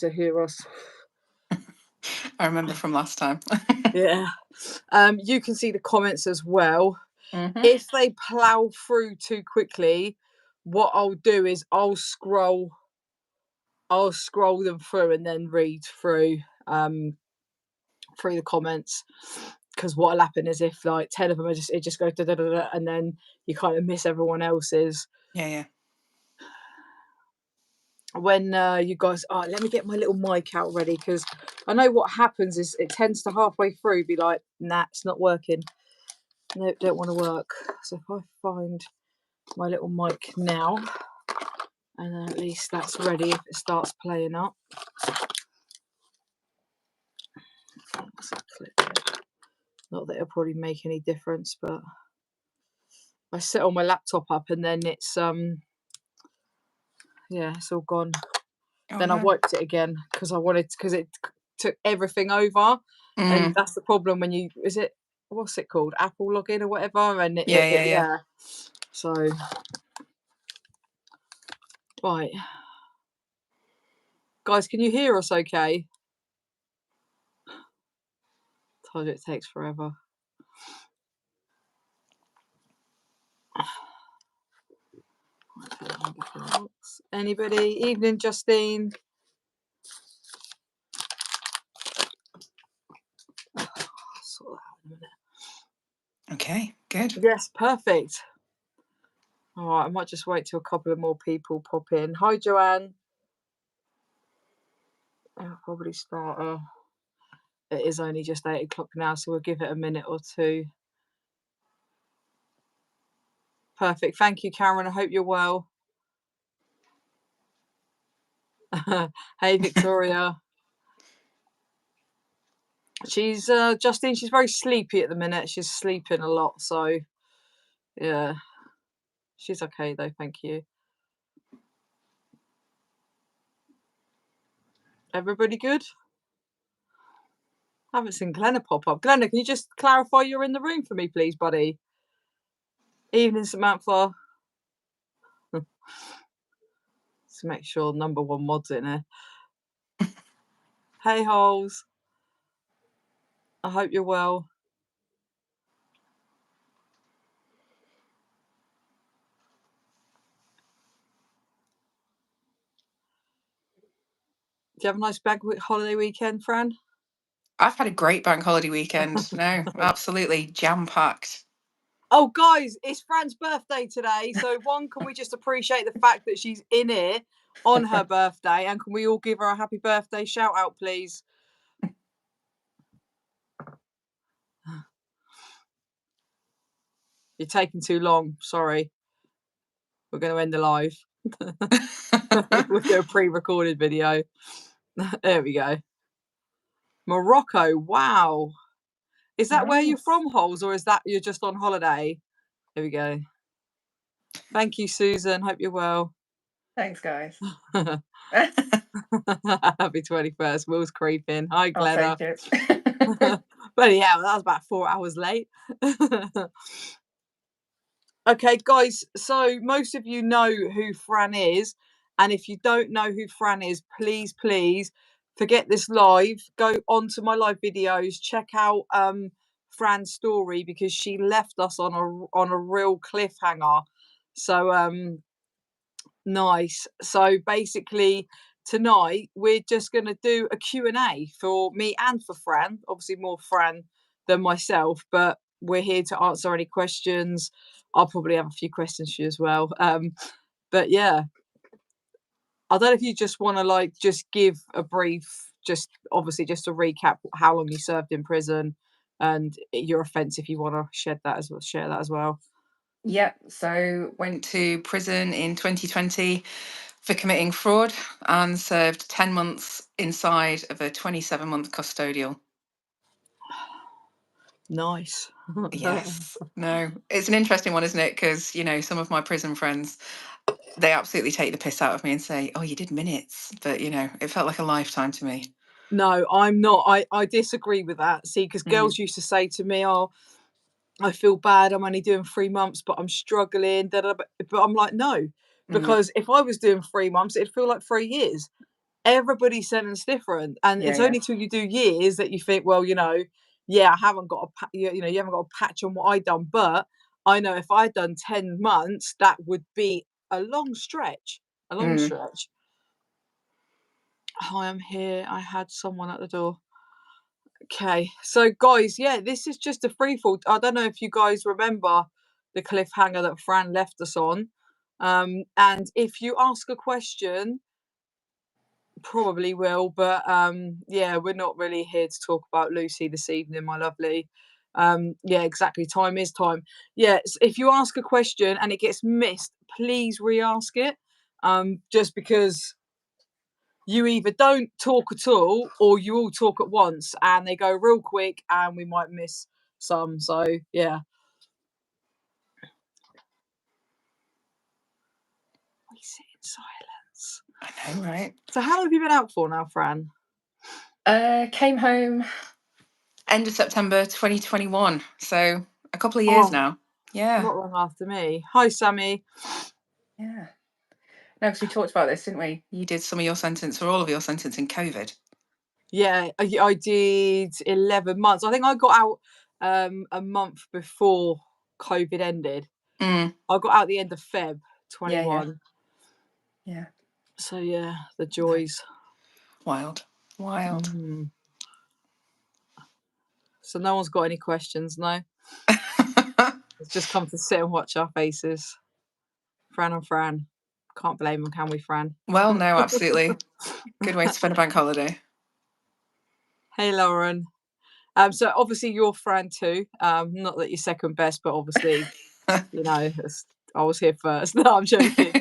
to hear us. I remember from last time. Yeah. You can see the comments as well. Mm-hmm. If they plow through too quickly, what I'll do is I'll scroll them through and then read through the comments, because what'll happen is if like 10 of them it just goes da, da, da, da, and then you kind of miss everyone else's. Yeah. When you guys, let me get my little mic out ready, because I know what happens is it tends to halfway through be like, nah, it's not working. No, don't want to work. So if I find my little mic now, and then at least that's ready if it starts playing up. Not that it'll probably make any difference, but I set all my laptop up and then it's it's all gone. Then I wiped it again because it took everything over. And that's the problem when you, what's it called, Apple login or whatever, and yeah. So right, guys, can you hear us okay? Told you it takes forever. Anybody? Evening, Justine. Sort that out in a minute. Okay, good. Yes, perfect. All right, I might just wait till a couple of more people pop in. Hi, Joanne. I'll probably start. It is only just 8 o'clock now, so we'll give it a minute or two. Perfect. Thank you, Karen. I hope you're well. Hey, Victoria. She's Justine. She's very sleepy at the minute. She's sleeping a lot, so yeah, she's okay though. Thank you. Everybody good? I haven't seen Glenna pop up. Glenna, can you just clarify you're in the room for me, please, buddy? Evening, Samantha. Let's make sure number one mod's in here. Hey, Holes. I hope you're well. Do you have a nice bank holiday weekend, Fran? I've had a great bank holiday weekend. No, absolutely jam-packed. Oh, guys, it's Fran's birthday today. So, can we just appreciate the fact that she's in here on her birthday? And can we all give her a happy birthday shout out, please? You're taking too long. Sorry. We're going to end the live. We'll do a pre-recorded video. There we go. Morocco. Wow. Is that where you're from, Holes, or is that you're just on holiday? There we go. Thank you, Susan. Hope you're well. Thanks, guys. Happy 21st. Will's creeping. Hi, Glenna. Bloody hell, that was about 4 hours late. Okay, guys, so most of you know who Fran is. And if you don't know who Fran is, please forget this live. Go onto my live videos. Check out Fran's story, because she left us on a real cliffhanger. So nice. So basically tonight we're just going to do a Q&A for me and for Fran. Obviously more Fran than myself, but we're here to answer any questions. I'll probably have a few questions for you as well. But yeah, I don't know if you just want to just give a brief, just to recap how long you served in prison and your offence, if you want to share that as well. Yeah, so went to prison in 2020 for committing fraud and served 10 months inside of a 27-month custodial. Nice. Yes. No, it's an interesting one, isn't it? Because, some of my prison friends, they absolutely take the piss out of me and say, oh, you did minutes. But, it felt like a lifetime to me. No, I'm not. I disagree with that. See, because girls used to say to me, oh, I feel bad, I'm only doing 3 months, but I'm struggling. But I'm like, no, because if I was doing 3 months, it'd feel like 3 years. everybody's sentence different, and Yeah, it's yeah. only till you do years that you think, well, yeah, I haven't got you haven't got a patch on what I done, but I know if I'd done 10 months, that would be a long stretch, a long Mm. stretch. Hi, I'm here. I had someone at the door. Okay, so guys, yeah, this is just a free fall. I don't know if you guys remember the cliffhanger that Fran left us on. And if you ask a question, probably will, but yeah, we're not really here to talk about Lucy this evening, my lovely. Yeah, exactly. Time is time. Yes, if you ask a question and it gets missed, please re-ask it. Just because you either don't talk at all or you all talk at once and they go real quick and we might miss some. So yeah. We sit in silence. I know, right? So how long have you been out for now, Fran? Came home end of September 2021, so a couple of years Oh, now. Yeah, not long after me. Hi, Sammy. yeah. No, because we talked about this, didn't we? You did some of your sentence, or all of your sentence, in COVID. Yeah, I did 11 months. I think I got out a month before COVID ended. Mm. I got out the end of Feb Yeah, yeah, 21. yeah. So yeah, the No. joys. Wild, wild. Mm. So no one's got any questions, no? It's just come to sit and watch our faces. Fran and Fran. Can't blame them, can we, Fran? Well, no, absolutely. Good way to spend a bank holiday. Hey, Lauren. So obviously you're Fran too. Not that you're second best, but obviously, I was here first. No, I'm joking.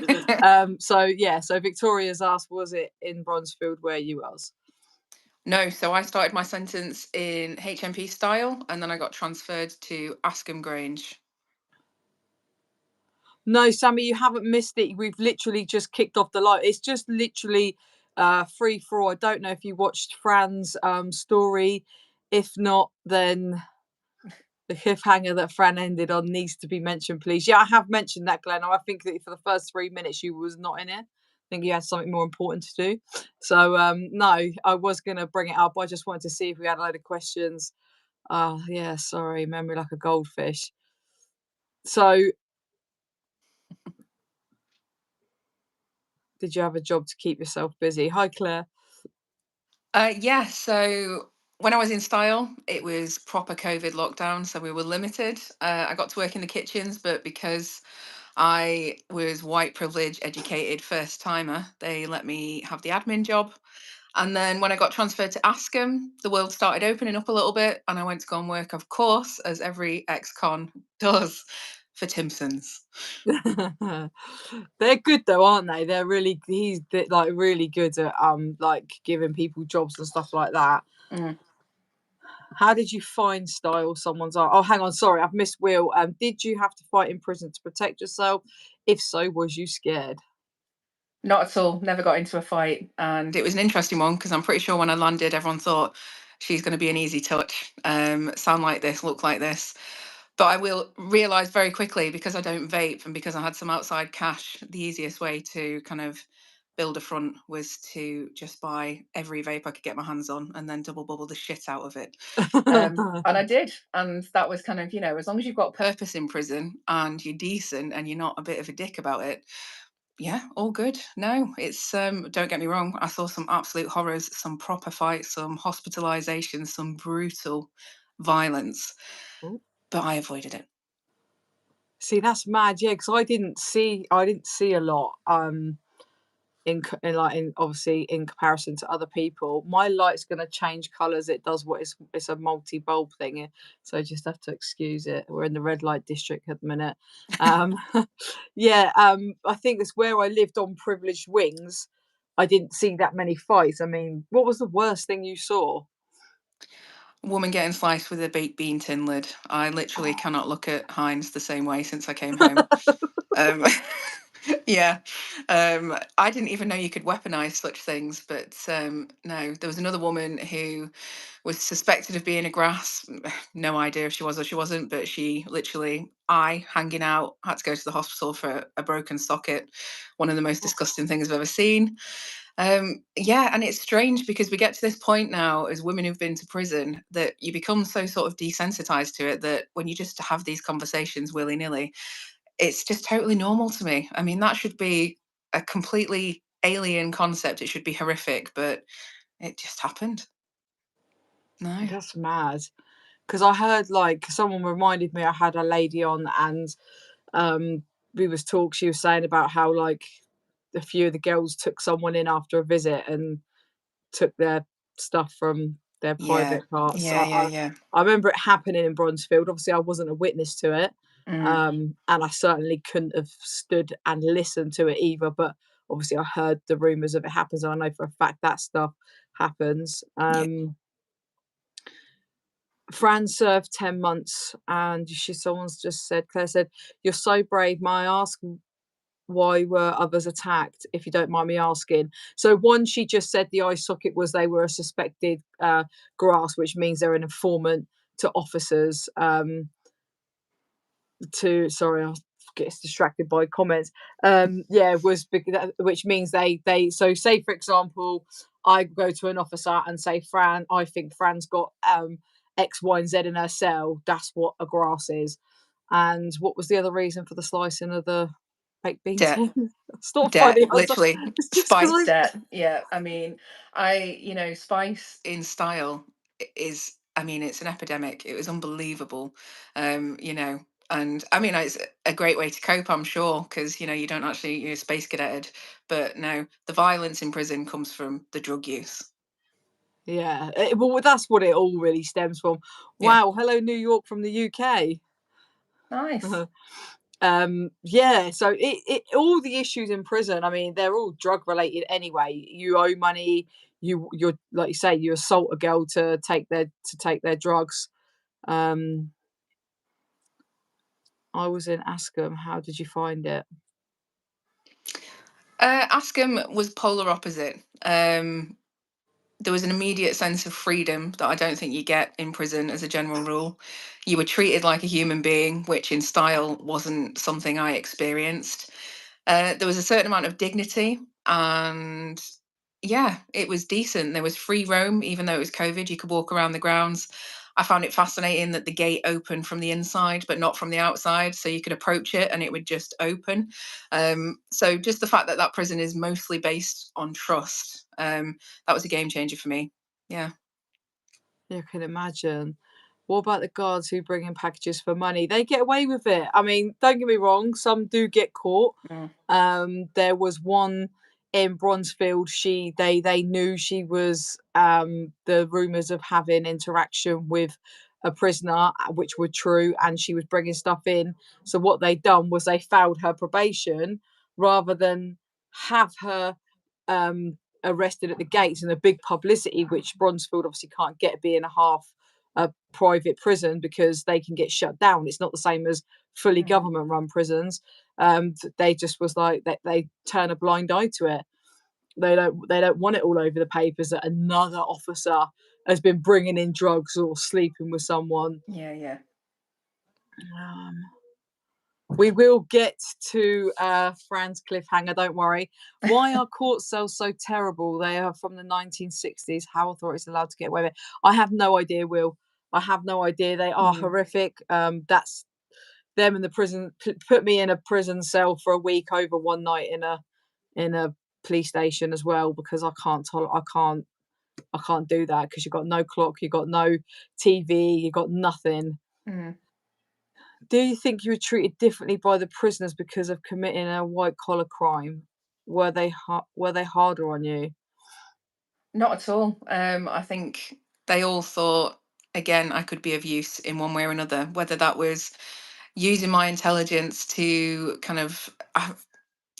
So yeah, so Victoria's asked, was it in Bronzefield where you was? No, so I started my sentence in HMP style, and then I got transferred to Askham Grange. No, Sammy, you haven't missed it. We've literally just kicked off the light. It's just literally free for all. I don't know if you watched Fran's story. If not, then the cliffhanger that Fran ended on needs to be mentioned, please. Yeah, I have mentioned that, Glenn. I think that for the first 3 minutes you was not in it. I think you had something more important to do. So no, I was gonna bring it up. I just wanted to see if we had a load of questions. Yeah, sorry, memory like a goldfish. So did you have a job to keep yourself busy? Hi, Claire. Yeah, so when I was in style, it was proper COVID lockdown, so we were limited. I got to work in the kitchens, but because I was white privilege educated first timer, they let me have the admin job. And then when I got transferred to Askham, the world started opening up a little bit, and I went to go and work, of course, as every ex-con does, for Timpson's. They're good though, aren't they? They're like really good at like giving people jobs and stuff like that. Mm. How did you find style someone's art? Oh, hang on, sorry, I've missed Will. Did you have to fight in prison to protect yourself? If so, was you scared? Not at all. Never got into a fight, and it was an interesting one because I'm pretty sure when I landed, everyone thought she's going to be an easy touch. Sound like this, look like this. But I will realise very quickly, because I don't vape and because I had some outside cash, the easiest way to kind of build a front was to just buy every vape I could get my hands on and then double bubble the shit out of it. And I did. And that was kind of, as long as you've got purpose in prison and you're decent and you're not a bit of a dick about it, yeah, all good. No, it's don't get me wrong. I saw some absolute horrors, some proper fights, some hospitalizations, some brutal violence, Oh, but I avoided it. see, that's mad. Yeah, because I didn't see a lot. In obviously in comparison to other people, my light's going to change colors. It does what it's a multi-bulb thing, so I just have to excuse it. We're in the red light district at the minute. Yeah, I think it's where I lived on privileged wings. I didn't see that many fights. I mean, what was the worst thing you saw? Woman getting sliced with a baked bean tin lid. I literally cannot look at Heinz the same way since I came home. Um, yeah, I didn't even know you could weaponize such things, but no, there was another woman who was suspected of being a grass. No idea if she was or she wasn't, but she literally, eye hanging out, had to go to the hospital for a broken socket. One of the most disgusting things I've ever seen. Yeah, and it's strange because we get to this point now as women who've been to prison that you become so sort of desensitized to it that when you just have these conversations willy-nilly, it's just totally normal to me. I mean, that should be a completely alien concept. It should be horrific, but it just happened. No. That's mad. Because I heard, like, someone reminded me I had a lady on, and we was talk. She was saying about how, like, a few of the girls took someone in after a visit and took their stuff from their Yeah. private parts. Yeah, yeah, yeah. I remember it happening in Bronzefield. Obviously, I wasn't a witness to it, Mm, and I certainly couldn't have stood and listened to it either. But obviously, I heard the rumours of it happens, and I know for a fact that stuff happens. yeah. Fran served 10 months, and someone's just said, Claire said, "You're so brave. May I ask why were others attacked, if you don't mind me asking?" So one, she just said the eye socket was they were a suspected grass, which means they're an informant to officers. To sorry, I get distracted by comments. Yeah, which means they so say for example, I go to an officer and say, Fran, I think Fran's got X, Y, and Z in her cell. That's what a grass is. And what was the other reason for the slicing of the baked bean Debt. tin? It's not Debt, funny. literally. It's just because Spice debt. Yeah. I mean, spice in style is, I mean, it's an epidemic. It was unbelievable. You know, and I mean, it's a great way to cope, I'm sure, because, you don't actually, space cadetted. But no, the violence in prison comes from the drug use. yeah, well, that's what it all really stems from. Yeah. Wow, hello New York from the UK. Nice. Yeah, so it all the issues in prison, I mean, they're all drug related anyway. You owe money, you're like you say, you assault a girl to take their drugs. um I was in Ascom. How did you find it? Askham was polar opposite. There was an immediate sense of freedom that I don't think you get in prison as a general rule. You were treated like a human being, which in style wasn't something I experienced. There was a certain amount of dignity, and yeah, it was decent. There was free roam, even though it was COVID. You could walk around the grounds. I found it fascinating that the gate opened from the inside, but not from the outside. So you could approach it and it would just open. So just the fact that that prison is mostly based on trust, that was a game changer for me. Yeah. You can imagine. What about the guards who bring in packages for money? They get away with it. I mean, don't get me wrong, some do get caught. Mm, There was one in Bronzefield. They knew she was the rumours of having interaction with a prisoner, which were true, and she was bringing stuff in. So what they done was they failed her probation rather than have her um, arrested at the gates and the big publicity, which Bronzefield obviously can't get, being a half a private prison because they can get shut down. It's not the same as fully mm, government run prisons. They just was like they turn a blind eye to it. They don't want it all over the papers that another officer has been bringing in drugs or sleeping with someone. yeah, yeah. Um, we will get to Fran's cliffhanger, don't worry. Why are court cells so terrible? They are from the 1960s. How authorities are allowed to get away with it? I have no idea, Will. I have no idea. They are Mm, horrific. That's them in the prison. Put me in a prison cell for a week over one night in a police station as well, because I can't do that because you've got no clock, you've got no TV, you've got nothing. mm. Do you think you were treated differently by the prisoners because of committing a white collar crime? Were they harder on you? Not at all. I think they all thought, again, I could be of use in one way or another, whether that was using my intelligence to kind of.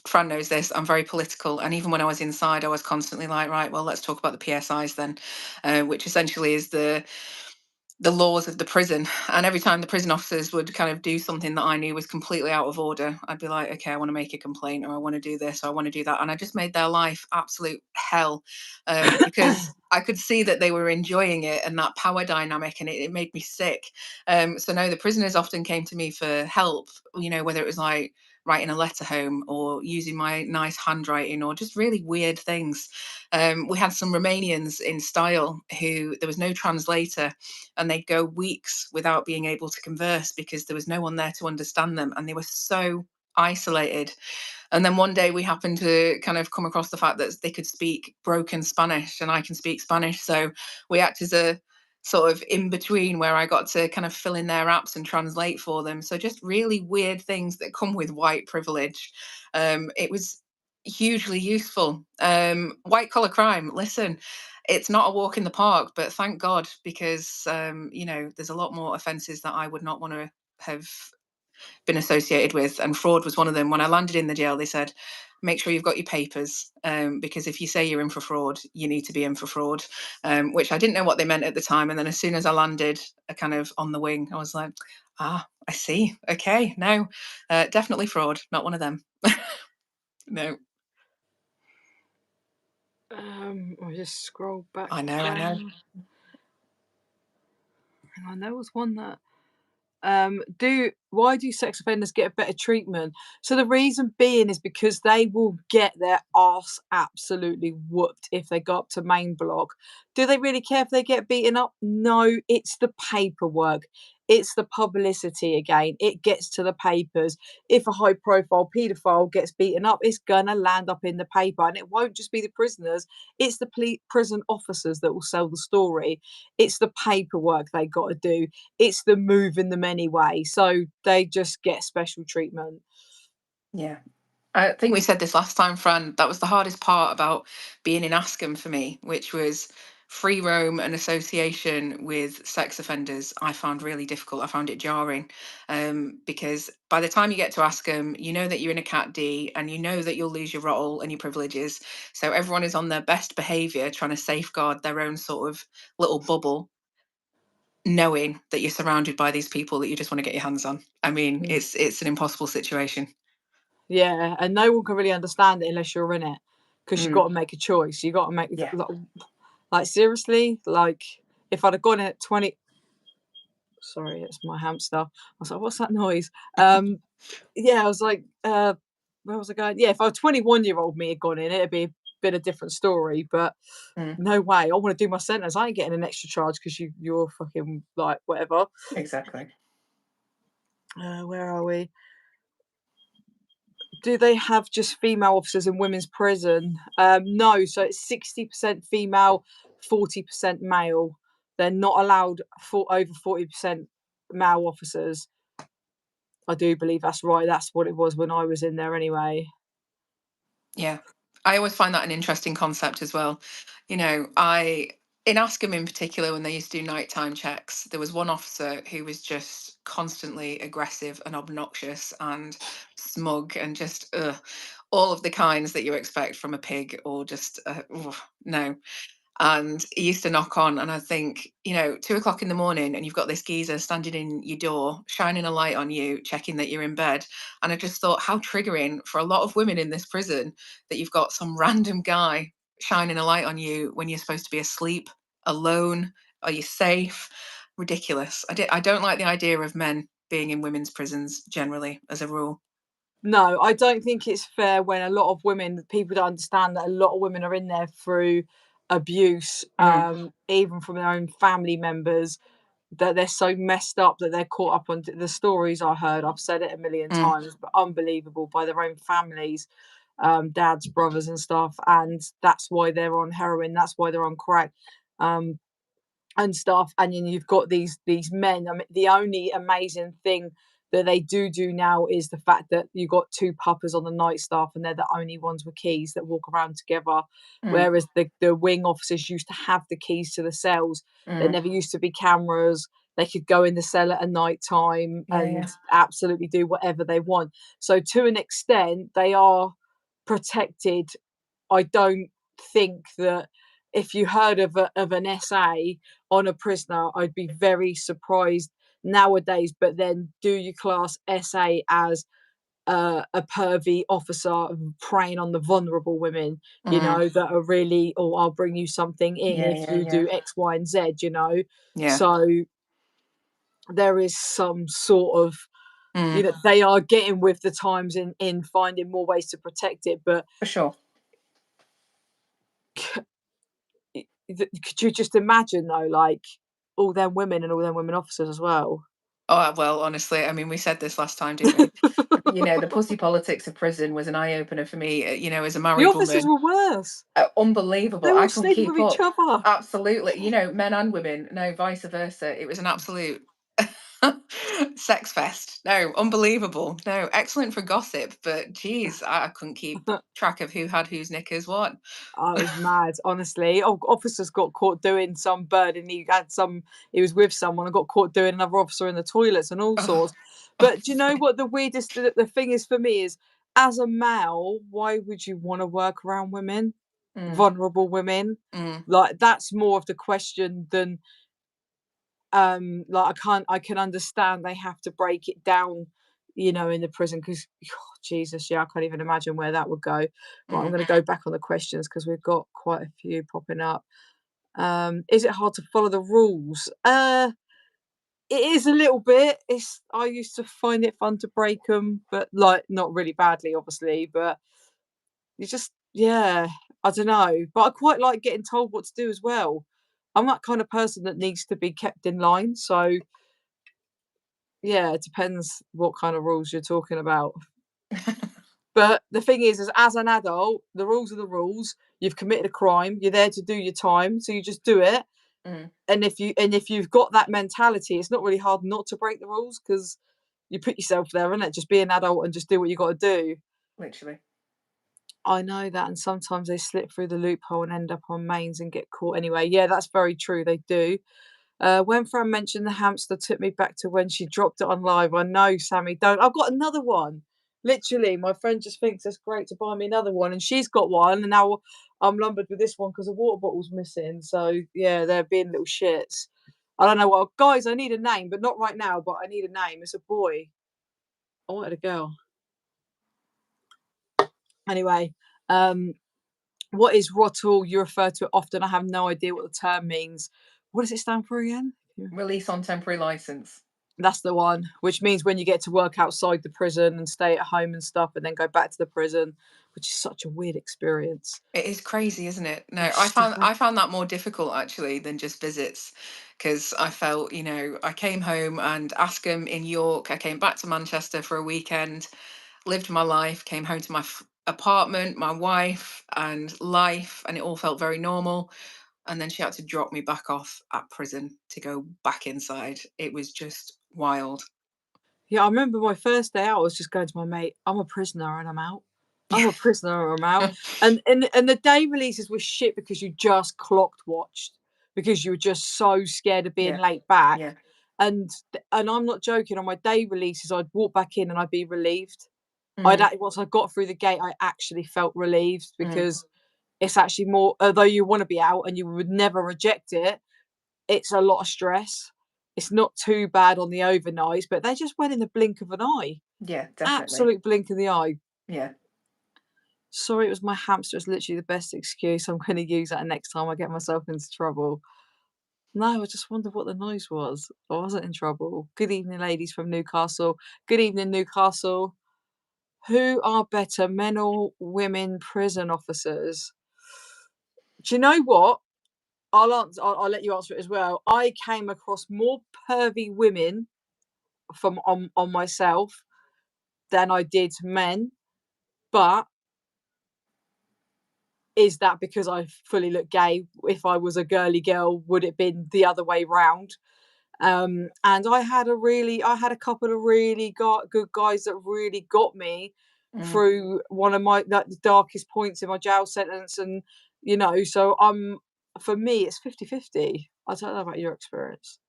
Fran knows this. I'm very political, and even when I was inside, I was constantly like, right, well, let's talk about the PSIs then, which essentially is the laws of the prison. And every time the prison officers would kind of do something that I knew was completely out of order, I'd be like, okay, I want to make a complaint, or I want to do this, or I want to do that. And I just made their life absolute hell, because I could see that they were enjoying it and that power dynamic, and it made me sick. So no, the prisoners often came to me for help, whether it was like, writing a letter home or using my nice handwriting or just really weird things. We had some Romanians in style who there was no translator, and they'd go weeks without being able to converse because there was no one there to understand them, and they were so isolated. And then one day we happened to kind of come across the fact that they could speak broken Spanish and I can speak Spanish. So we act as a sort of in between where I got to kind of fill in their apps and translate for them. So just really weird things that come with white privilege. It was hugely useful. White collar crime, listen, it's not a walk in the park, but thank God, because there's a lot more offences that I would not want to have been associated with, and fraud was one of them. When I landed in the jail, they said, make sure you've got your papers, because if you say you're in for fraud, you need to be in for fraud, which I didn't know what they meant at the time. And then as soon as I landed kind of on the wing, I was like, I see. Okay, no, definitely fraud, not one of them. No. I just scroll back. I know. Hang on, there was one that why do sex offenders get a better treatment? So the reason being is because they will get their arse absolutely whooped if they go up to main block. Do they really care if they get beaten up? No, it's the paperwork. It's the publicity again. It gets to the papers. If a high profile paedophile gets beaten up, it's gonna land up in the paper. And it won't just be the prisoners, it's the prison officers that will sell the story. It's the paperwork they got to do. It's the moving them anyway. So they just get special treatment. Yeah. I think we said this last time, Fran. That was the hardest part about being in Askham for me, which was free roam and association with sex offenders. I found really difficult. I found it jarring, because by the time you get to Askham, you know that you're in a Cat D and you know that you'll lose your ROTL and your privileges. So everyone is on their best behaviour, trying to safeguard their own sort of little bubble, knowing that you're surrounded by these people that you just want to get your hands on. I mean, it's an impossible situation. Yeah, and no one can really understand it unless you're in it, because you've got to make a choice. You got to make Yeah. like seriously, like if I'd have gone in at 20. Sorry, it's my hamster. I was like, what's that noise? Yeah, I was like, where was I going? Yeah, if a 21-year-old me had gone in, it'd be a bit a different story. But no way. I want to do my sentence. I ain't getting an extra charge because you're fucking like whatever. Exactly. Where are we? Do they have just female officers in women's prison? No. So it's 60% female, 40% male. They're not allowed for over 40% male officers. I do believe that's right. That's what it was when I was in there anyway. Yeah. I always find that an interesting concept as well. In Askham in particular, when they used to do nighttime checks, there was one officer who was just constantly aggressive and obnoxious and smug and just all of the kinds that you expect from a pig, or just no. And he used to knock on, and I think, 2 o'clock in the morning, and you've got this geezer standing in your door, shining a light on you, checking that you're in bed. And I just thought, how triggering for a lot of women in this prison that you've got some random guy shining a light on you when you're supposed to be asleep, alone. Are you safe? Ridiculous. I don't like the idea of men being in women's prisons generally, as a rule. No, I don't think it's fair when a lot of women, people don't understand that a lot of women are in there through abuse, even from their own family members, that they're so messed up that they're caught up on the stories I heard. I've said it a million times, but unbelievable, by their own families, dads, brothers, and stuff. And that's why they're on heroin. That's why they're on crack. And stuff, and then you've got these men. I mean, the only amazing thing that they do now is the fact that you've got two puppers on the night staff, and they're the only ones with keys that walk around together. Whereas the wing officers used to have the keys to the cells. There never used to be cameras. They could go in the cell at a night time and absolutely do whatever they want. So to an extent, they are protected. I don't think that if you heard of an SA on a prisoner, I'd be very surprised nowadays. But then, do you class SA as a pervy officer preying on the vulnerable women? That are really, or I'll bring you something in if you do X, Y, and Z. Yeah. So there is some sort of You know, they are getting with the times in finding more ways to protect it. But For sure. could you just imagine though, like all them women and all them women officers as well? Oh, well, honestly, I mean, we said this last time, didn't we? You know, the pussy politics of prison was an eye opener for me, you know, as a The married officers woman. were worse. Unbelievable. They were I all couldn't sleeping keep with each up. other. Absolutely. You know, men and women, no, vice versa. It was an absolute sex fest. No, unbelievable. No, excellent for gossip, but geez, I couldn't keep track of who had whose knickers what. I was mad, honestly. Oh, officers got caught doing some bird, and he was with someone and got caught doing another officer in the toilets and all sorts. Oh, But do you know what the weirdest the thing is for me is, as a male, why would you want to work around women, mm, vulnerable women? mm, Like that's more of the question than like I can understand they have to break it down, you know, in the prison because Jesus, yeah, I can't even imagine where that would go. Right, I'm mm. going to go back on the questions because we've got quite a few popping up. Is it hard to follow the rules? It is a little bit. I used to find it fun to break them, but like not really badly, obviously. But you just, yeah, I don't know. But I quite like getting told what to do as well. I'm that kind of person that needs to be kept in line. So yeah, it depends what kind of rules you're talking about. But the thing is as an adult, the rules are the rules. You've committed a crime. You're there to do your time, so you just do it. Mm, And if you've got that mentality, it's not really hard not to break the rules because you put yourself there, innit? Just be an adult and just do what you got to do. literally. I know that, and sometimes they slip through the loophole and end up on mains and get caught anyway. Yeah, that's very true. They do. When Fran mentioned the hamster, took me back to when she dropped it on live. I know, Sammy, don't. I've got another one. Literally, my friend just thinks it's great to buy me another one, and she's got one, and now I'm lumbered with this one because the water bottle's missing. So yeah, they're being little shits. I don't know what, guys. I need a name, but not right now. But I need a name. It's a boy. I wanted a girl. Anyway, um, what is ROTL? You refer to it often. I have no idea what the term means. What does it stand for again? Release on temporary license. That's the one, which means when you get to work outside the prison and stay at home and stuff and then go back to the prison, which is such a weird experience. It is crazy, isn't it? No, It's just I found that more difficult actually than just visits, because I felt, you know, I came home and Askham in York. I came back to Manchester for a weekend, lived my life, came home to my apartment, my wife, and life, and it all felt very normal. And then she had to drop me back off at prison to go back inside. It was just wild. Yeah, I remember my first day out, I was just going to my mate, I'm a prisoner and I'm out. I'm a prisoner and I'm out. And the day releases were shit because you just clocked watched because you were just so scared of being Yeah, late back. yeah. And I'm not joking, on my day releases, I'd walk back in and I'd be relieved. Mm, Once I got through the gate, I actually felt relieved mm, because it's actually more, although you want to be out and you would never reject it, it's a lot of stress. It's not too bad on the overnights, but they just went in the blink of an eye. yeah, definitely. Absolute blink of the eye. Yeah. Sorry, it was my hamster. It's literally the best excuse. I'm going to use that next time I get myself into trouble. No, I just wondered what the noise was. I wasn't in trouble. Good evening, ladies from Newcastle. Good evening, Newcastle. Who are better, men or women prison officers? Do you know what? I'll let you answer it as well. I came across more pervy women from on myself than I did men. But is that because I fully look gay? If I was a girly girl, would it been the other way round? And I had a couple of really good guys that really got me Mm. through one of my the darkest points in my jail sentence, and you know, so for me it's 50-50. I don't know about your experience.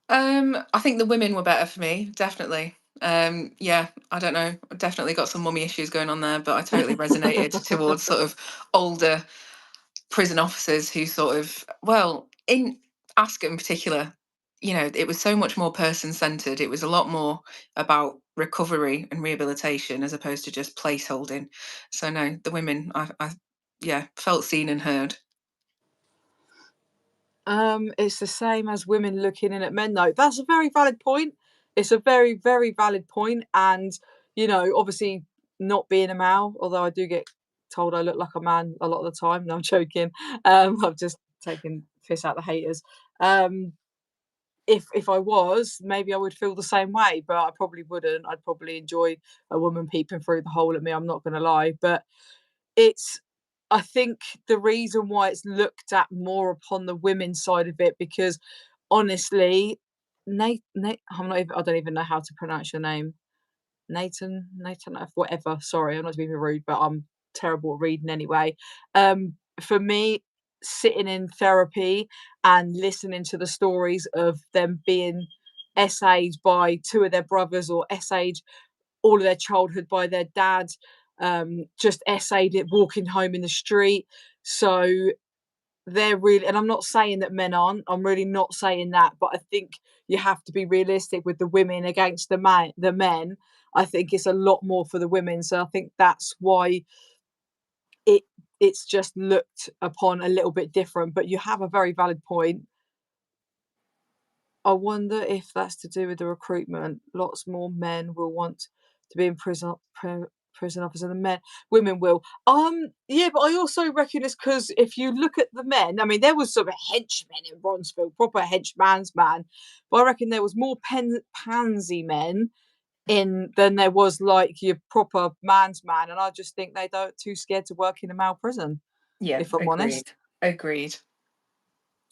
I think the women were better for me, definitely. Yeah, I don't know. Definitely got some mummy issues going on there, but I totally resonated towards sort of older prison officers who sort of, well, in Asker in particular, you know, it was so much more person centered. It was a lot more about recovery and rehabilitation as opposed to just place holding. So no, the women, yeah, felt seen and heard. It's the same as women looking in at men though. That's a very valid point. it's a very, very valid point. And, you know, obviously not being a male, although I do get told I look like a man a lot of the time. No, I'm joking. I've just taken piss out the haters. If I was, maybe I would feel the same way, but I probably wouldn't. I'd probably enjoy a woman peeping through the hole at me. I'm not going to lie, but it's. I think the reason why it's looked at more upon the women's side of it, because honestly, Nate, I don't even know how to pronounce your name. Nathan, whatever. Sorry, I'm not being rude, but I'm terrible at reading anyway. For me, sitting in therapy and listening to the stories of them being SA'd by two of their brothers, or SA'd all of their childhood by their dad, just SA'd it walking home in the street. So they're really, and I'm not saying that men aren't, I'm really not saying that, but I think you have to be realistic with the women against the men. I think it's a lot more for the women, so I think that's why it it's just looked upon a little bit different. But you have a very valid point. I wonder if that's to do with the recruitment. Lots more men will want to be in prison officer than men. Women will. Yeah, but I also reckon it's because if you look at the men, I mean, there was some henchmen in Bronzeville, proper henchman's man, but I reckon there was more pansy men in than there was like your proper man's man, and I just think they don't too scared to work in a male prison, Yeah, if I'm honest. agreed.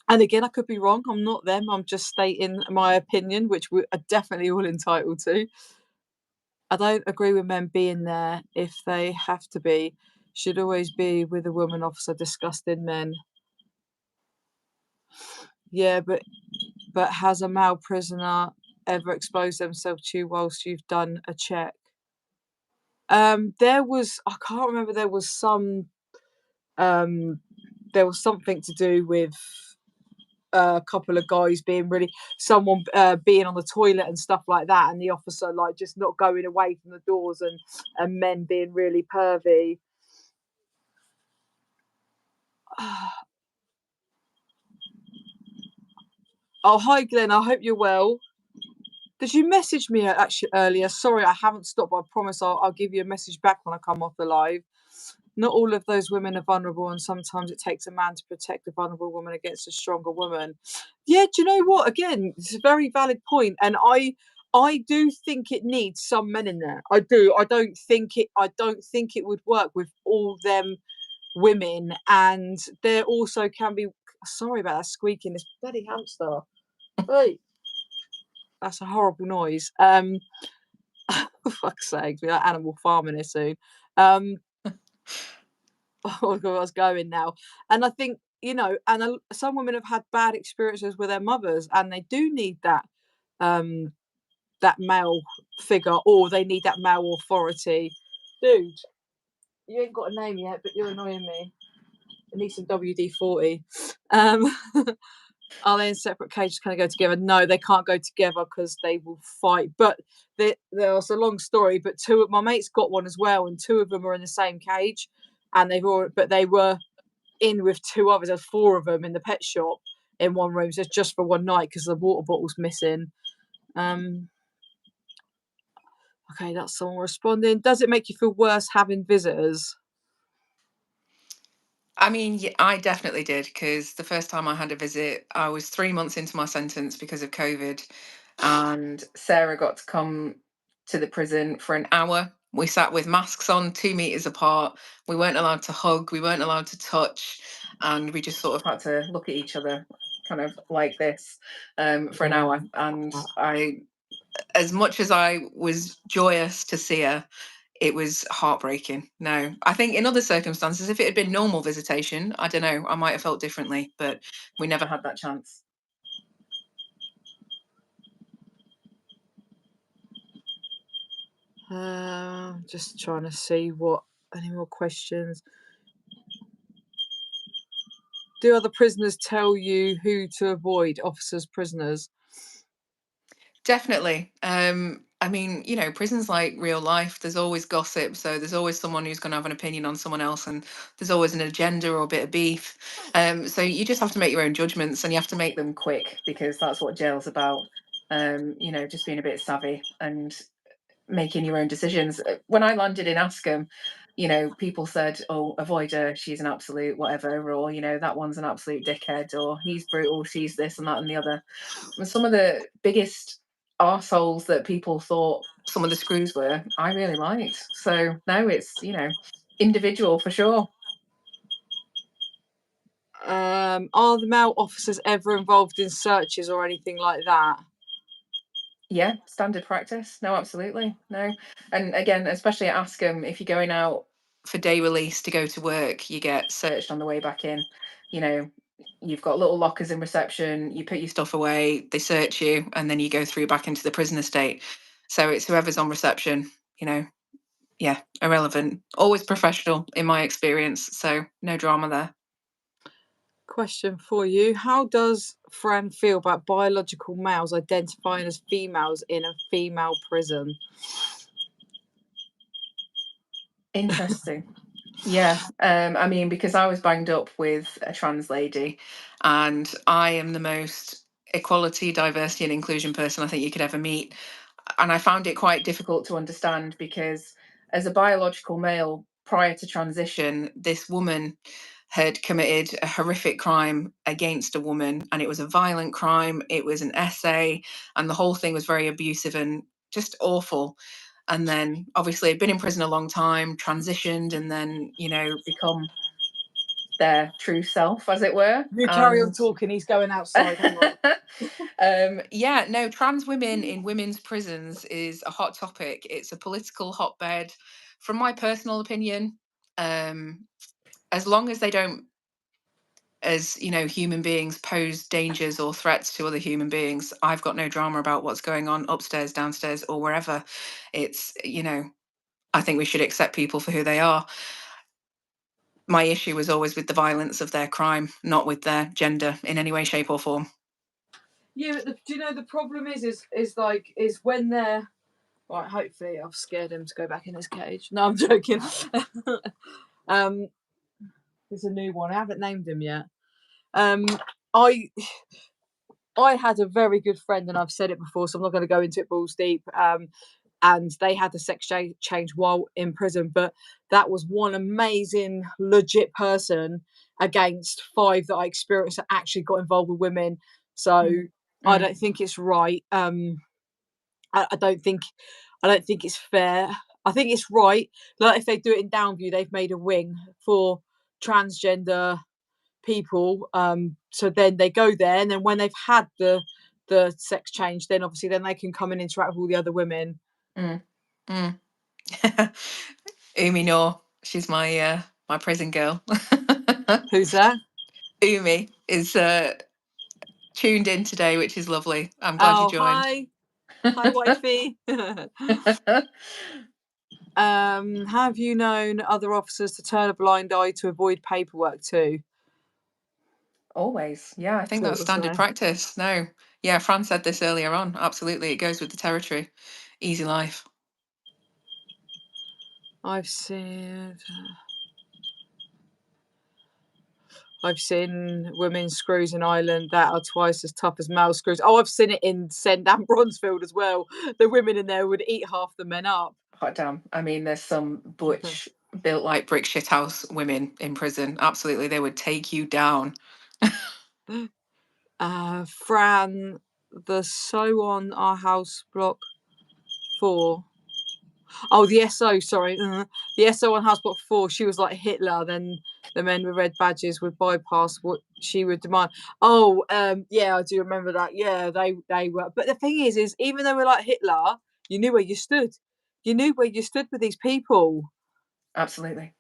And again, I could be wrong. I'm not them. I'm just stating my opinion, which we are definitely all entitled to. I don't agree with men being there if they have to be. Should always be with a woman officer. Disgusting men. Yeah, but has a male prisoner ever exposed themselves to you whilst you've done a check? There was, I can't remember. There was something to do with a couple of guys being really someone being on the toilet and stuff like that, and the officer like just not going away from the doors, and men being really pervy. Oh, hi Glenn, I hope you're well. Did you message me actually earlier? Sorry, I haven't stopped, but I promise I'll give you a message back when I come off the live. Not all of those women are vulnerable, and sometimes it takes a man to protect a vulnerable woman against a stronger woman. Yeah, do you know what? Again, it's a very valid point, and I do think it needs some men in there. I do. I don't think it would work with all them women, and there also can be. Sorry about that squeaking. This bloody hamster. Hey, that's a horrible noise. For fuck's sake, we're like Animal Farming here soon. Oh, where I was going now. And I think, you know, and some women have had bad experiences with their mothers, and they do need um, that male figure, or they need that male authority. Dude, you ain't got a name yet, but you're annoying me. I need some WD-40. Um, are they in separate cages? Can they go together? No, they can't go together because they will fight. But there's a long story. But two of my mates got one as well, and two of them are in the same cage, and they were in with two others. There's four of them in the pet shop in one room, so it's just for one night because the water bottle's missing. Okay, that's someone responding. Does it make you feel worse having visitors? I mean, yeah, I definitely did, because the first time I had a visit, I was 3 months into my sentence because of COVID, and Sarah got to come to the prison for an hour. We sat with masks on, 2 meters apart. We weren't allowed to hug, we weren't allowed to touch, and we just sort of had to look at each other, kind of like this, for an hour. And as much as I was joyous to see her, it was heartbreaking. No, I think in other circumstances, if it had been normal visitation, I don't know, I might have felt differently, but we never had that chance. Just trying to see what any more questions. Do other prisoners tell you who to avoid, officers, prisoners? Definitely. I mean, you know, prison's like real life. There's always gossip, so there's always someone who's going to have an opinion on someone else, and there's always an agenda or a bit of beef. So you just have to make your own judgments, and you have to make them quick, because that's what jail's about. You know, just being a bit savvy and making your own decisions. When I landed in Askham, you know, people said, "Oh, avoid her. She's an absolute whatever," or, you know, "That one's an absolute dickhead," or, "He's brutal. She's this and that and the other." And some of the biggest arseholes that people thought some of the screws were, I really liked. So no, it's, you know, individual for sure. Are the male officers ever involved in searches or anything like that? Yeah, standard practice. No, absolutely. No. And again, especially at Askham, if you're going out for day release to go to work, you get searched on the way back in. You know, you've got little lockers in reception, you put your stuff away, they search you, and then you go through back into the prison estate. So it's whoever's on reception, you know, yeah, irrelevant. Always professional in my experience. So no drama there. Question for you. How does Fran feel about biological males identifying as females in a female prison? Interesting. Yeah, I mean, because I was banged up with a trans lady, and I am the most equality, diversity, and inclusion person I think you could ever meet. And I found it quite difficult to understand because, as a biological male prior to transition, this woman had committed a horrific crime against a woman, and it was a violent crime. It was an essay, and the whole thing was very abusive and just awful. And then obviously I'd been in prison a long time, transitioned, and then, you know, become their true self, as it were. You carry on And talking, he's going outside. Hang on. yeah, no, trans women in women's prisons is a hot topic. It's a political hotbed. From my personal opinion, as long as they don't, as you know, human beings pose dangers or threats to other human beings, I've got no drama about what's going on upstairs, downstairs, or wherever. It's, you know, I think we should accept people for who they are. My issue was always with the violence of their crime, not with their gender in any way, shape, or form. Yeah, but do you know the problem is when they're right. Hopefully, I've scared him to go back in his cage. No, I'm joking. um, there's a new one. I haven't named him yet. Um, I I had a very good friend, and I've said it before, so I'm not going to go into it balls deep. And they had a sex change while in prison, but that was one amazing, legit person against 5 that I experienced that actually got involved with women. So I don't think it's right. I don't think it's fair. I think it's right. Like if they do it in Downview, they've made a wing for transgender people. So then they go there, and then when they've had the sex change, then obviously then they can come and interact with all the other women. Umi Noor, she's my prison girl. Who's that? Umi is tuned in today, which is lovely. I'm glad you Oh, joined. hi, wifey. Have you known other officers to turn a blind eye to avoid paperwork too? Always. Yeah, I think Thought that's it was standard no. practice. No. Yeah, Fran said this earlier on. Absolutely. It goes with the territory. Easy life. I've seen women's screws in Ireland that are twice as tough as male screws. Oh, I've seen it in Send and Bronzefield as well. The women in there would eat half the men up. Hot damn. I mean, there's some butch, built like brick shithouse women in prison. Absolutely. They would take you down. Fran, the So on Our House Block 4. Oh, the SO, sorry. The SO on House Block 4, she was like Hitler. Then the men with red badges would bypass what she would demand. Oh, yeah, I do remember that. Yeah, they were. But the thing is even though we're like Hitler, you knew where you stood. You knew where you stood with these people. Absolutely.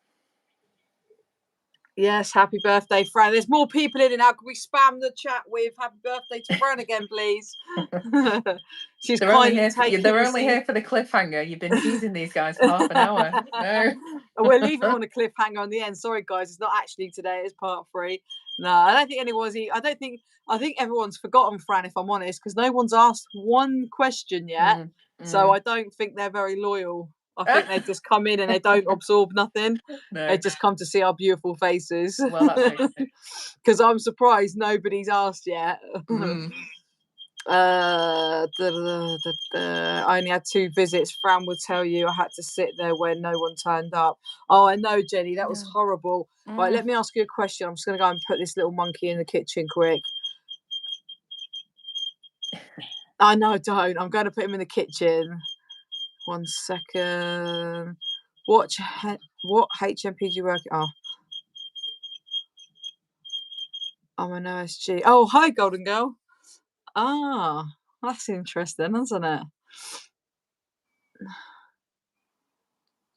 Yes, happy birthday, Fran. There's more people in it now. Can we spam the chat with happy birthday to Fran again, please? She's kindly taking they're the only seat. here for the cliffhanger. You've been teasing these guys for half an hour. No. We'll leave it on a cliffhanger on the end. Sorry, guys, it's not actually today. It's part 3. No, I don't think anyone's. I think everyone's forgotten Fran, if I'm honest, because no one's asked one question yet. So I don't think they're very loyal. I think they just come in and they don't absorb nothing. No. They just come to see our beautiful faces. Well, that's it. Because I'm surprised nobody's asked yet. I only had 2 visits. Fran would tell you I had to sit there where no one turned up. Oh, I know, Jenny, that was Yeah. horrible. Right, let me ask you a question. I'm just going to go and put this little monkey in the kitchen quick. I know, don't. I'm going to put him in the kitchen. 1 second. What HMP do you work at? Oh, I'm an OSG. Oh, hi, Golden Girl. Ah, that's interesting, isn't it?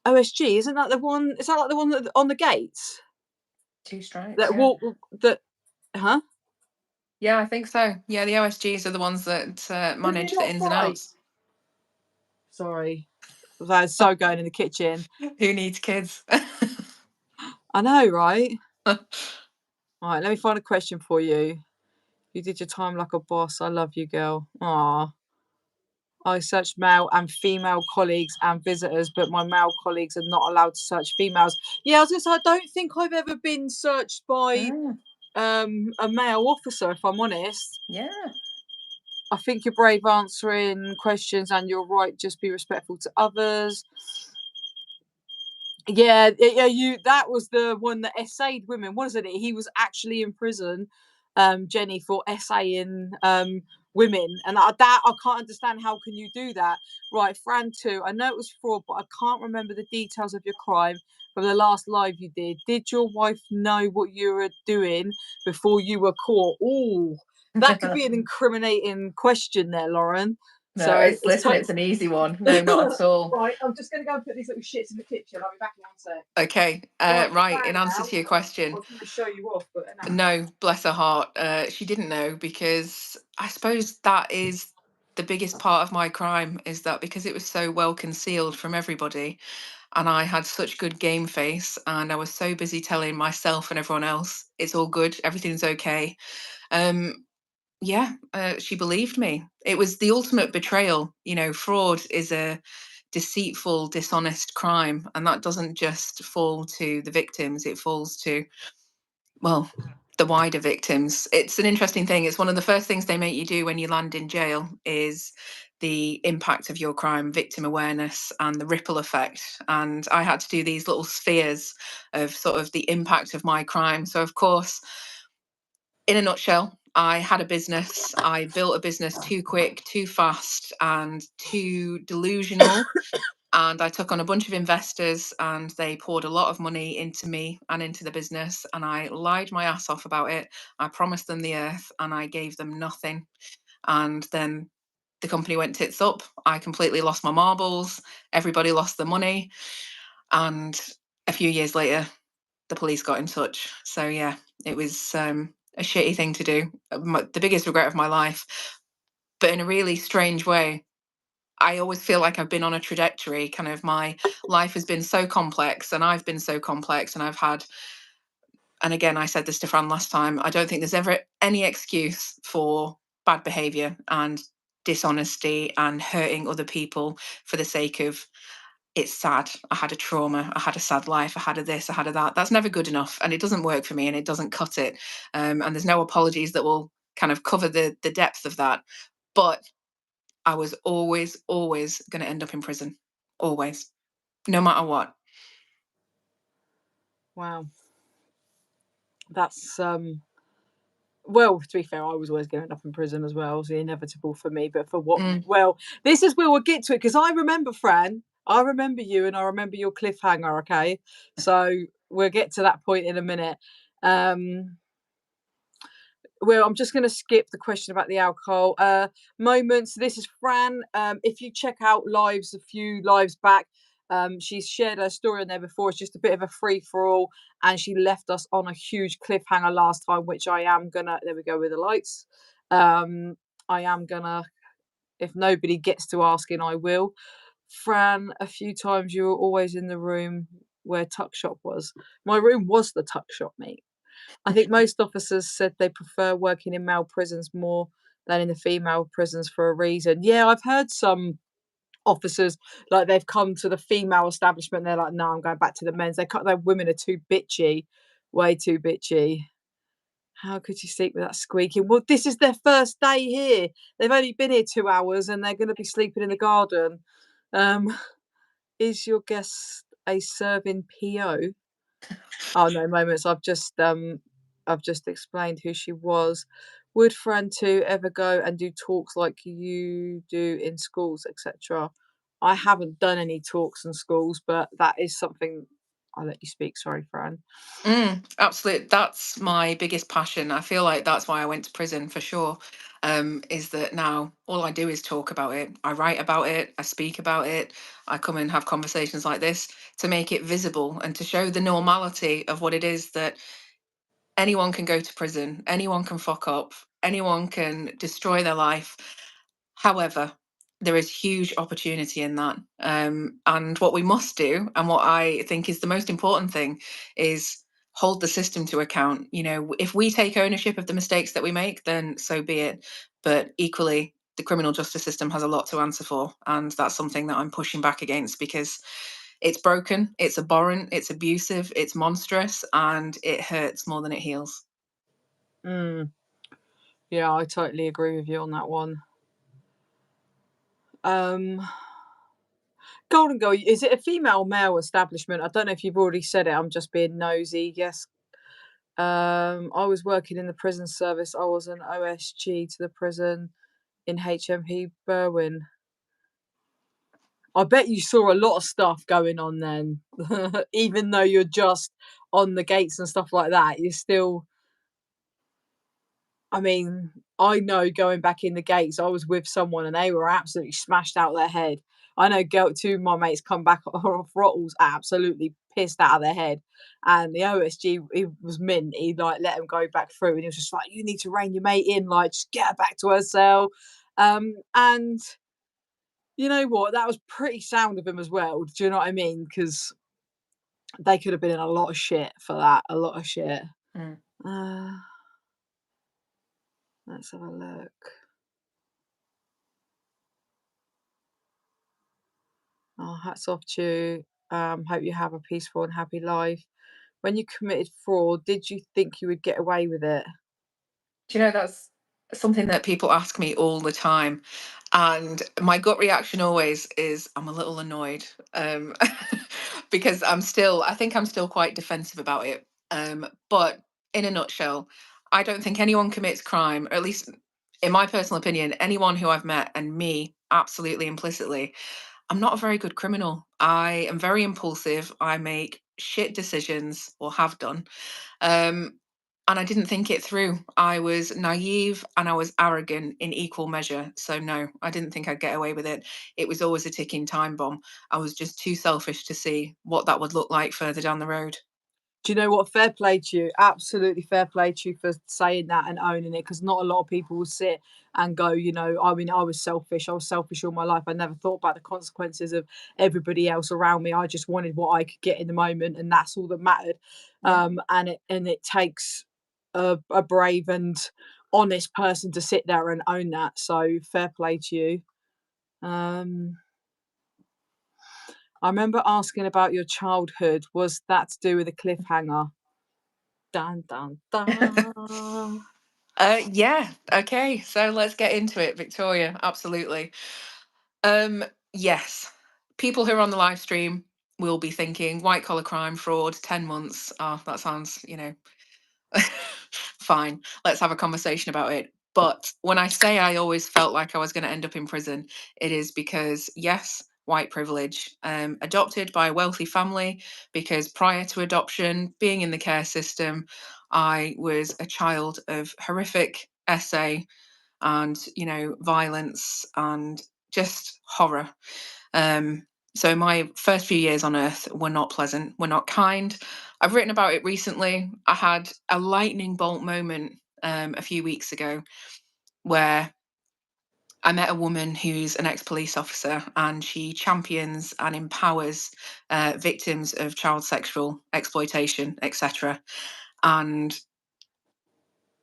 OSG, isn't that the one? Is that like the one that on the gates 2 strikes. that Yeah. walk that? Huh? Yeah, I think so. Yeah, the OSGs are the ones that manage the ins and outs. Sorry, that's so going in the kitchen. Who needs kids? I know, right? All right, let me find a question for you. You did your time like a boss. I love you, girl. Ah. I searched male and female colleagues and visitors, but my male colleagues are not allowed to search females. Yeah, I was gonna say I don't think I've ever been searched by a male officer, if I'm honest. Yeah. I think you're brave answering questions and you're right, just be respectful to others. Yeah, that was the one that essayed women, wasn't it? He was actually in prison, Jenny, for essaying women. And that I can't understand, how can you do that? Right, Fran too. I know it was fraud, but I can't remember the details of your crime from the last live you did. Did your wife know what you were doing before you were caught? Oh, that could be an incriminating question there, Lauren. No, So it's an easy one. No, not at all. Right, I'm just going to go and put these little shits in the kitchen. I'll be back in 1 sec. Okay, right. In answer to your I question, was going to show you off, but no, bless her heart, she didn't know, because I suppose that is the biggest part of my crime, is that because it was so well concealed from everybody, and I had such good game face, and I was so busy telling myself and everyone else it's all good, everything's okay. Yeah, she believed me. It was the ultimate betrayal. You know, fraud is a deceitful, dishonest crime, and that doesn't just fall to the victims, it falls to, well, the wider victims. It's an interesting thing. It's one of the first things they make you do when you land in jail, is the impact of your crime, victim awareness, and the ripple effect. And I had to do these little spheres of sort of the impact of my crime. So, of course, in a nutshell, I had a business. I built a business too quick, too fast, and too delusional. And I took on a bunch of investors, and they poured a lot of money into me and into the business. And I lied my ass off about it. I promised them the earth and I gave them nothing. And then the company went tits up. I completely lost my marbles. Everybody lost their money. And a few years later, the police got in touch. So, yeah, it was a shitty thing to do. The biggest regret of my life. But in a really strange way, I always feel like I've been on a trajectory. Kind of, my life has been so complex, and I've been so complex, and I've had, and again, I said this to Fran last time, I don't think there's ever any excuse for bad behavior and dishonesty and hurting other people for the sake of, it's sad, I had a trauma, I had a sad life, I had a this, I had a that. That's never good enough, and it doesn't work for me, and it doesn't cut it. And there's no apologies that will kind of cover the depth of that. But I was always going to end up in prison. Always. No matter what. wow, that's well, to be fair, I was always going to end up in prison as well. It was inevitable for me, but for what? Well, this is where we'll get to it, because I remember, Fran. I remember you, and I remember your cliffhanger. Okay, so we'll get to that point in a minute. Well, I'm just going to skip the question about the alcohol moments. This is Fran. If you check out lives, a few lives back, she's shared her story in there before. It's just a bit of a free for all, and she left us on a huge cliffhanger last time, which I am gonna. There we go with the lights. I am gonna. If nobody gets to asking, I will. Fran, a few times you were always in the room where tuck shop was. My room was the tuck shop, mate. I think most officers said they prefer working in male prisons more than in the female prisons for a reason. Yeah, I've heard some officers, like, they've come to the female establishment, they're like, no, I'm going back to the men's. Their women are too bitchy, way too bitchy. How could you sleep with that squeaking? Well, this is their first day here. They've only been here 2 hours and they're gonna be sleeping in the garden. Um, is your guest a serving PO? Oh, no, moments. I've just explained who she was. Would Fran too ever go and do talks like you do in schools, etc.? I haven't done any talks in schools, but that is something. I'll let you speak. Sorry, Fran. Absolutely. That's my biggest passion. I feel like that's why I went to prison for sure. Is that now all I do is talk about it. I write about it. I speak about it. I come and have conversations like this to make it visible and to show the normality of what it is that anyone can go to prison, anyone can fuck up, anyone can destroy their life. However, there is huge opportunity in that. And what we must do, and what I think is the most important thing, is hold the system to account. You know, if we take ownership of the mistakes that we make, then so be it. But equally, the criminal justice system has a lot to answer for. And that's something that I'm pushing back against because it's broken, it's abhorrent, it's abusive, it's monstrous, and it hurts more than it heals. Mm, yeah, I totally agree with you on that one. Um, Golden Girl, is it a female male establishment? I don't know if you've already said it. I'm just being nosy. Yes. I was working in the prison service. I was an OSG to the prison in HMP Berwyn. I bet you saw a lot of stuff going on then. Even though you're just on the gates and stuff like that, you're still. I mean, I know going back in the gates, I was with someone and they were absolutely smashed out their head. I know two of my mates come back off throttles absolutely pissed out of their head. And the OSG, he was mint. He like let him go back through and he was just like, you need to rein your mate in, like just get her back to her cell. And you know what? That was pretty sound of him as well. Do you know what I mean? Because they could have been in a lot of shit for that. A lot of shit. Mm. Uh, let's have a look. Oh, hats off to you. Hope you have a peaceful and happy life. When you committed fraud, did you think you would get away with it? Do you know that's something that people ask me all the time? And my gut reaction always is I'm a little annoyed because I think I'm still quite defensive about it. But in a nutshell, I don't think anyone commits crime, or at least in my personal opinion, anyone who I've met and me, absolutely implicitly, I'm not a very good criminal. I am very impulsive. I make shit decisions or have done. Um, and I didn't think it through. I was naive and I was arrogant in equal measure. So, no, I didn't think I'd get away with it. It was always a ticking time bomb. I was just too selfish to see what that would look like further down the road. Do you know what? Fair play to you. Absolutely fair play to you for saying that and owning it because not a lot of people will sit and go, you know, I mean, I was selfish. I was selfish all my life. I never thought about the consequences of everybody else around me. I just wanted what I could get in the moment and that's all that mattered. Yeah. And it takes a brave and honest person to sit there and own that. So fair play to you. Um, I remember asking about your childhood. Was that to do with a cliffhanger? Dun, dun, dun. Yeah. Okay. So let's get into it, Victoria. Absolutely. Um, yes. People who are on the live stream will be thinking white collar crime, fraud, 10 months. Oh, that sounds, fine. Let's have a conversation about it. But when I say I always felt like I was going to end up in prison, it is because, yes, white privilege, adopted by a wealthy family, because prior to adoption, being in the care system, I was a child of horrific SA and, violence and just horror. Um, so my first few years on earth were not pleasant, were not kind. I've written about it recently. I had a lightning bolt moment a few weeks ago where I met a woman who's an ex-police officer and she champions and empowers victims of child sexual exploitation, etc. And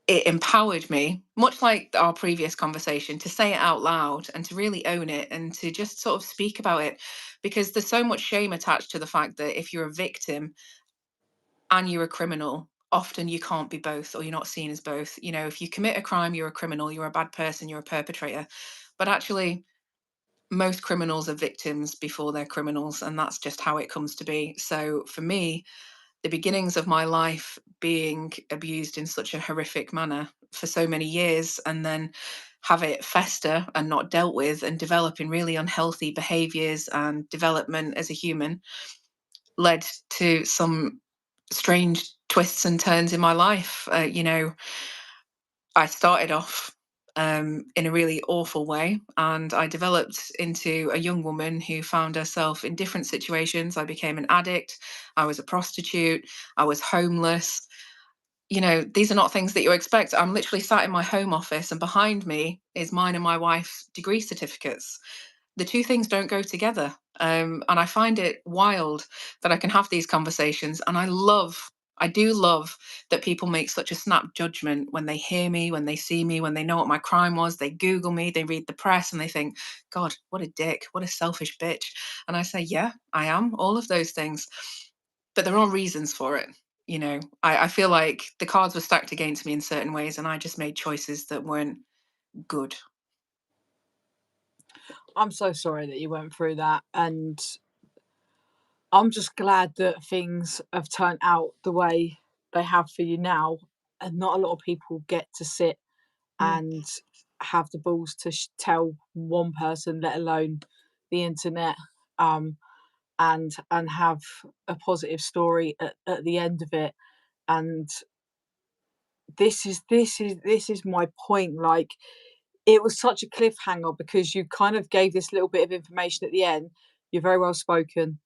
it empowered me, much like our previous conversation, to say it out loud and to really own it and to just sort of speak about it. Because there's so much shame attached to the fact that if you're a victim and you're a criminal, often you can't be both, or you're not seen as both. You know, if you commit a crime, you're a criminal, you're a bad person, you're a perpetrator. But actually, most criminals are victims before they're criminals, and that's just how it comes to be. So for me, the beginnings of my life being abused in such a horrific manner for so many years, and then have it fester and not dealt with and develop in really unhealthy behaviors and development as a human, led to some strange twists and turns in my life. I started off in a really awful way, and I developed into a young woman who found herself in different situations. I became an addict, I was a prostitute, I was homeless. These are not things that you expect. I'm literally sat in my home office, and behind me is mine and my wife's degree certificates. The two things don't go together. And I find it wild that I can have these conversations. And I do love that people make such a snap judgment when they hear me, when they see me, when they know what my crime was. They Google me, they read the press, and they think, God, what a dick, what a selfish bitch. And I say, yeah, I am, all of those things. But there are reasons for it. I feel like the cards were stacked against me in certain ways, and I just made choices that weren't good. I'm so sorry that you went through that, and I'm just glad that things have turned out the way they have for you now, and not a lot of people get to sit Mm, and have the balls to tell one person, let alone the internet, um, and have a positive story at the end of it. And this is my point. Like, it was such a cliffhanger because you kind of gave this little bit of information at the end. You're very well spoken.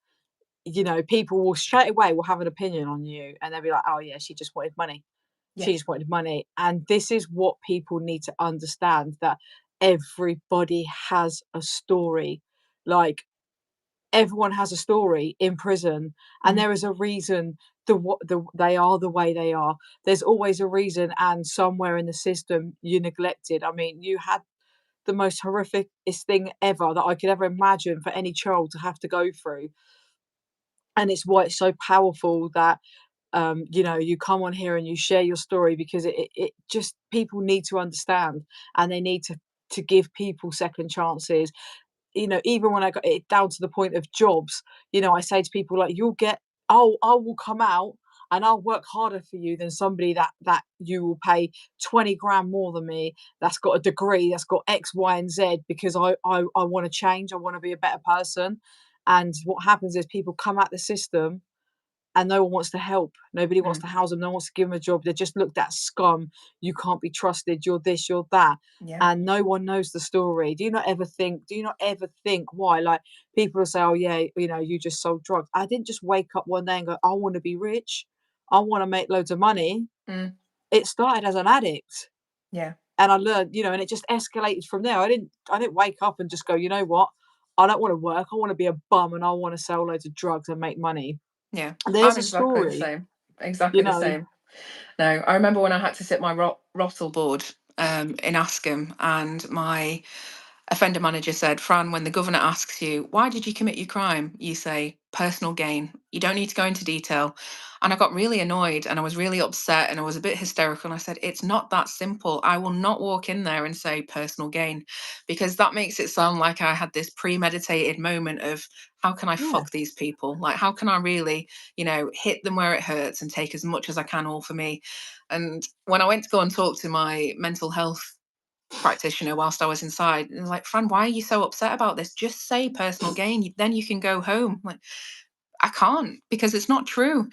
People will straight away will have an opinion on you, and they'll be like, "Oh yeah, she just wanted money. yeah. She just wanted money." And this is what people need to understand, that everybody has a story. Like, everyone has a story in prison, and Mm, there is a reason they are the way they are. There's always a reason, and somewhere in the system you neglected. I mean, you had the most horrificest thing ever that I could ever imagine for any child to have to go through. And it's why it's so powerful that you come on here and you share your story, because it just, people need to understand, and they need to give people second chances. Even when I got it down to the point of jobs, I say to people, like, you'll get, I will come out and I'll work harder for you than somebody that you will pay 20 grand more than me, that's got a degree, that's got X, Y, and Z, because I want to change, I want to be a better person. And what happens is people come at the system, and no one wants to help. Nobody wants mm, to house them. No one wants to give them a job. They're just looked at scum. You can't be trusted. You're this, you're that. yeah. And no one knows the story. Do you not ever think why? Like, people will say, oh, yeah, you just sold drugs. I didn't just wake up one day and go, I want to be rich. I want to make loads of money. Mm, It started as an addict. yeah. And I learned, and it just escalated from there. I didn't wake up and just go, you know what? I don't want to work. I want to be a bum, and I want to sell loads of drugs and make money. Yeah. There's I'm a exactly the story, same. you Exactly the know. same. No, I remember when I had to sit my ROTL board in Askham, and my offender manager said, Fran, when the governor asks you, why did you commit your crime? You say, personal gain. You don't need to go into detail. And I got really annoyed, and I was really upset, and I was a bit hysterical. And I said, it's not that simple. I will not walk in there and say personal gain, because that makes it sound like I had this premeditated moment of, how can I Yeah. fuck these people? Like, how can I really, hit them where it hurts and take as much as I can, all for me? And when I went to go and talk to my mental health practitioner whilst I was inside, and like, Fran, why are you so upset about this? Just say personal gain, then you can go home. Like, I can't, because it's not true.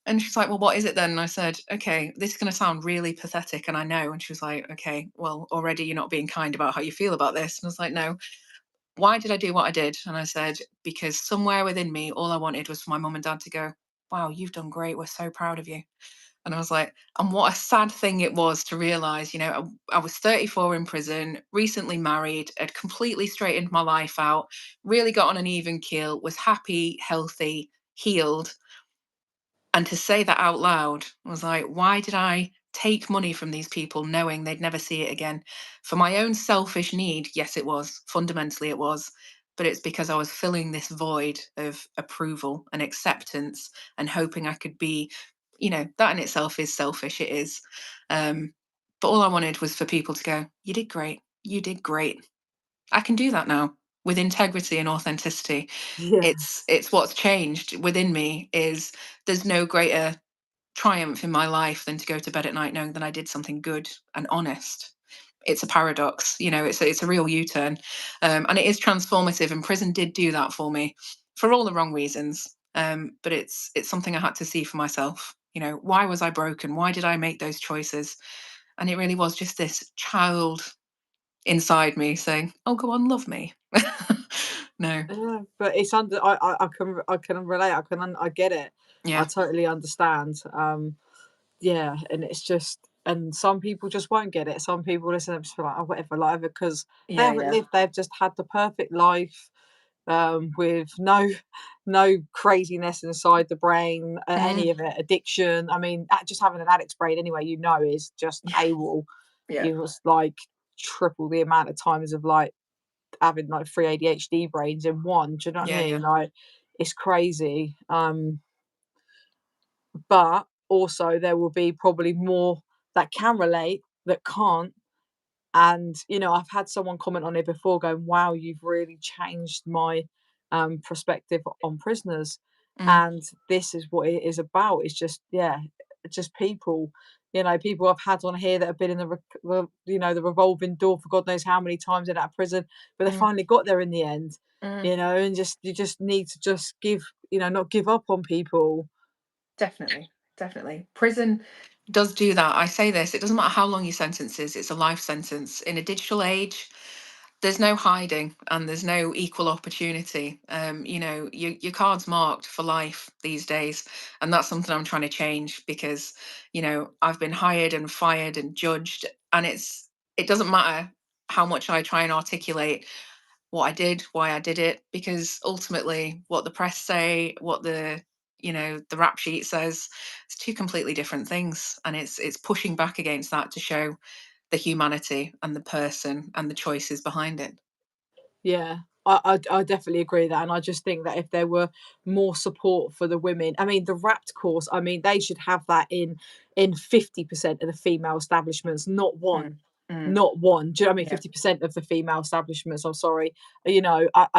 And she's like, well, what is it then? And I said, okay, this is going to sound really pathetic, and I know. And she was like, okay, well, already you're not being kind about how you feel about this. And I was like, no. Why did I do what I did? And I said, because somewhere within me, all I wanted was for my mum and dad to go, wow, you've done great, we're so proud of you. And I was like, and what a sad thing it was to realize, I was 34 in prison, recently married, had completely straightened my life out, really got on an even keel, was happy, healthy, healed. And to say that out loud was like, why did I take money from these people knowing they'd never see it again? For my own selfish need, yes, it was. Fundamentally, it was. But it's because I was filling this void of approval and acceptance and hoping I could be you know, that in itself is selfish. It is. But all I wanted was for people to go, you did great. You did great. I can do that now with integrity and authenticity. Yes. It's what's changed within me is there's no greater triumph in my life than to go to bed at night knowing that I did something good and honest. It's a paradox, you know, it's a real U-turn. And it is transformative, and prison did do that for me for all the wrong reasons. But it's something I had to see for myself. You know, why was I broken? Why did I make those choices? And it really was just this child inside me saying, "Oh, go on, love me." No. Yeah, but it's under I can relate, I get it. I Yeah. totally understand. Yeah, and it's just and some people just won't get it. Some people listen and just feel like, "Oh, whatever," because they Yeah, haven't yeah. lived, they've just had the perfect life, with no craziness inside the brain, Mm. any of it, addiction. I mean, just having an addict's brain anyway, is just AWOL. Yeah. It was like triple the amount of times of like having like 3 ADHD brains in one. Do you know what I Yeah, mean? yeah. Like it's crazy. But also there will be probably more that can relate that can't. And, I've had someone comment on it before going, wow, you've really changed my perspective on prisoners. Mm, And this is what it is about. It's just, yeah, just people, people I've had on here that have been in the revolving door for God knows how many times in that prison, but they mm, finally got there in the end, mm. and you just need to just not give up on people. Definitely, definitely. Prison does do that. I say this, it doesn't matter how long your sentence is, it's a life sentence. In a digital age, there's no hiding and there's no equal opportunity. You know, your card's marked for life these days. And that's something I'm trying to change because, you know, I've been hired and fired and judged. And it doesn't matter how much I try and articulate what I did, why I did it, because ultimately what the press say, what the the rap sheet says, it's two completely different things. And it's pushing back against that to show the humanity and the person and the choices behind it. Yeah, I definitely agree with that, and I just think that if there were more support for the women, I mean, the RAPT course, I mean, they should have that in 50% of the female establishments, not Mm, one, mm, not one. Do you know what I mean? yeah. 50% of the female establishments. I'm sorry, I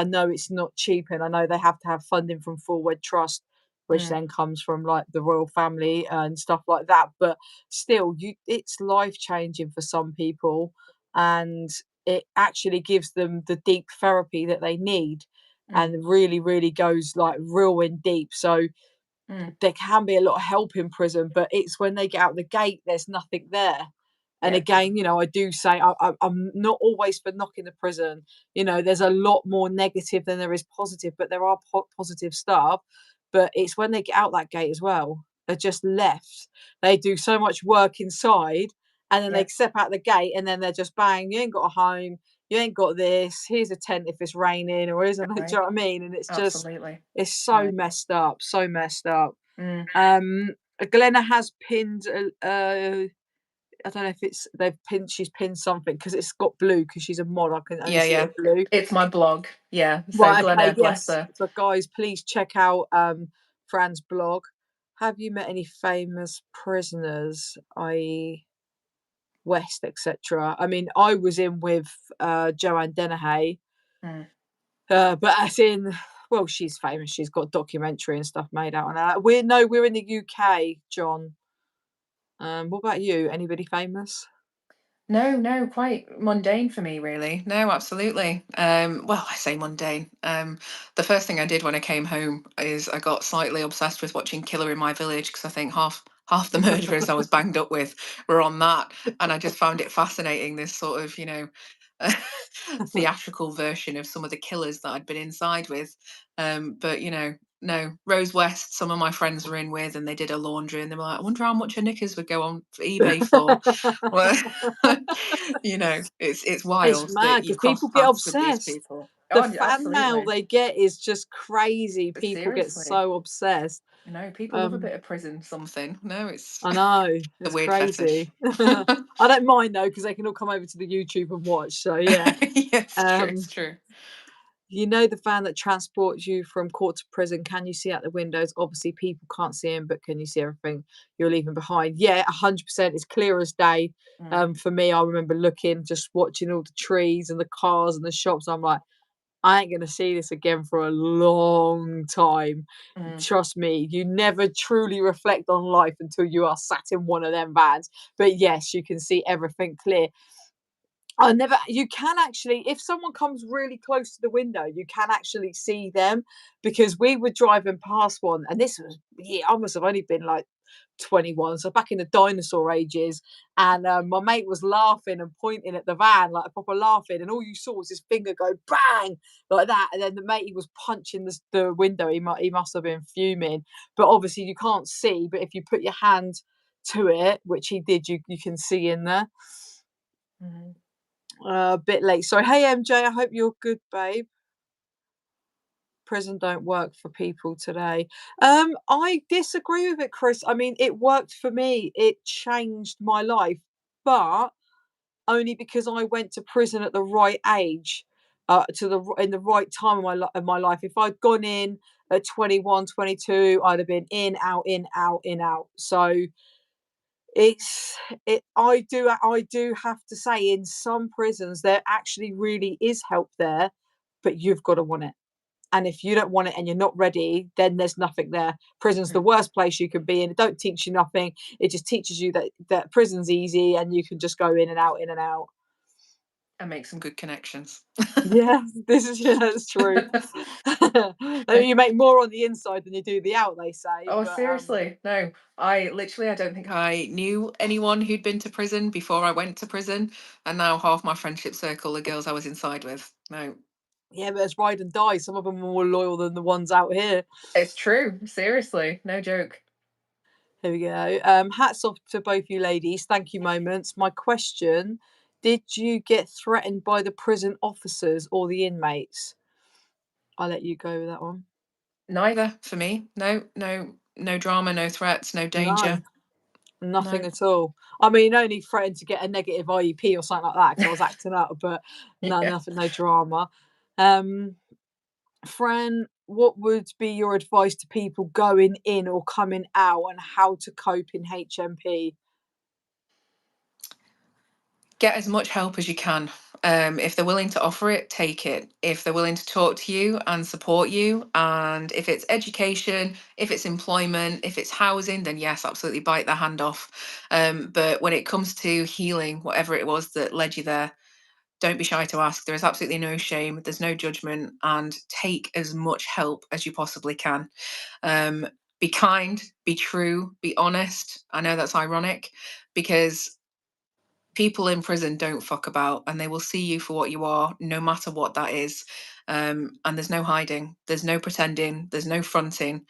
know it's not cheap, and I know they have to have funding from Forward Trust, which Mm, then comes from like the royal family and stuff like that. But still, it's life changing for some people, and it actually gives them the deep therapy that they need mm, and really, really goes like real in deep. So mm, there can be a lot of help in prison, but it's when they get out the gate, there's nothing there. And yeah. again, I do say I'm not always for knocking the prison. There's a lot more negative than there is positive, but there are positive stuff. But it's when they get out that gate as well. They're just left. They do so much work inside, and then Yeah. they step out the gate, and then they're just bang. You ain't got a home. You ain't got this. Here's a tent if it's raining, or isn't it? Do you Right. know what I mean? And Absolutely. it's so Right. messed up. So messed up. Mm. Um, Glenna has pinned. I don't know if they've pinned. She's pinned something because it's got blue because she's a mod. I can only Yeah, see it yeah. in blue. It's my blog. Yeah. So Right. Okay. Glenna, bless Yes. her. So guys, please check out Fran's blog. Have you met any famous prisoners, i.e. West, etc.? I mean, I was in with Joanne Dennehy, Mm. but as in, well, she's famous. She's got documentary and stuff made out on her. We're in the UK, John. What about you? Anybody famous? No, no, quite mundane for me, really. No, absolutely. Well, I say mundane. The first thing I did when I came home is I got slightly obsessed with watching Killer in My Village because I think half the murderers I was banged up with were on that, and I just found it fascinating. This sort of theatrical version of some of the killers that I'd been inside with. But no, Rose West. Some of my friends were in with, and they did a laundry, and they were like, "I wonder how much her knickers would go on for eBay for." Well, it's It's wild that mad you because cross people get paths with these obsessed. people. The Oh, fan mail absolutely. they get is just crazy. People get Seriously. so obsessed. People love a Um, bit of prison something. No, it's I know, the it's weird fetish. crazy. I don't mind though because they can all come over to the YouTube and watch. So yeah. Yes, true. It's Um, true. You know the van that transports you from court to prison, can you see out the windows? Obviously, people can't see him, but can you see everything you're leaving behind? Yeah, 100%. It's clear as day. Mm, For me, I remember looking, just watching all the trees and the cars and the shops. I'm like, I ain't gonna see this again for a long time. mm, Trust me, you never truly reflect on life until you are sat in one of them vans. But yes, you can see everything clear. I never you can actually, if someone comes really close to the window, you can actually see them, because we were driving past one, and this was, yeah, I must have only been like 21, so back in the dinosaur ages, and my mate was laughing and pointing at the van, like proper laughing, and all you saw was his finger go bang like that, and then the mate, he was punching the window. He must have been fuming, but obviously you can't see. But if you put your hand to it, which he did, you can see in there. mhm. A bit late. So, hey MJ, I hope you're good, babe. Prison don't work for people today. I disagree with it, Chris. I mean, it worked for me. It changed my life, but only because I went to prison at the right age, in the right time of my life. If I'd gone in at 21, 22, I'd have been in, out, in, out, in, out. So it's it I do have to say, in some prisons there actually really is help there, but you've got to want it. And if you don't want it and you're not ready, then there's nothing there. Prison's the Mm. worst place you can be in. It don't teach you nothing. It just teaches you that prison's easy and you can just go in and out, in and out. And make some good connections. Yeah, this is, yeah, that's true. You make more on the inside than you do the out, they say. Oh, But seriously? No, I don't think I knew anyone who'd been to prison before I went to prison, and now half my friendship circle are girls I was inside with. No, yeah, but it's ride and die. Some of them are more loyal than the ones out here. it's true. Seriously, no joke. Here we go. Hats off to both you ladies. Thank you, moments. My question: did you get threatened by the prison officers or the inmates? I'll let you go with that one. Neither for me. No, no, no drama, no threats, no No, danger. nothing No. at all. I mean, only threatened to get a negative IEP or something like that because I was acting up, but no, Yeah. nothing, no drama. Um, Fran, what would be your advice to people going in or coming out and how to cope in HMP? Get as much help as you can. If they're willing to offer it, take it. If they're willing to talk to you and support you, and if it's education, if it's employment, if it's housing, then yes, absolutely bite their hand off. But when it comes to healing, whatever it was that led you there, don't be shy to ask. There is absolutely no shame, there's no judgment, and take as much help as you possibly can. Um, be kind, be true, be honest. I know that's ironic because people in prison don't fuck about and they will see you for what you are, no matter what that is. And there's no hiding, there's no pretending, there's no fronting.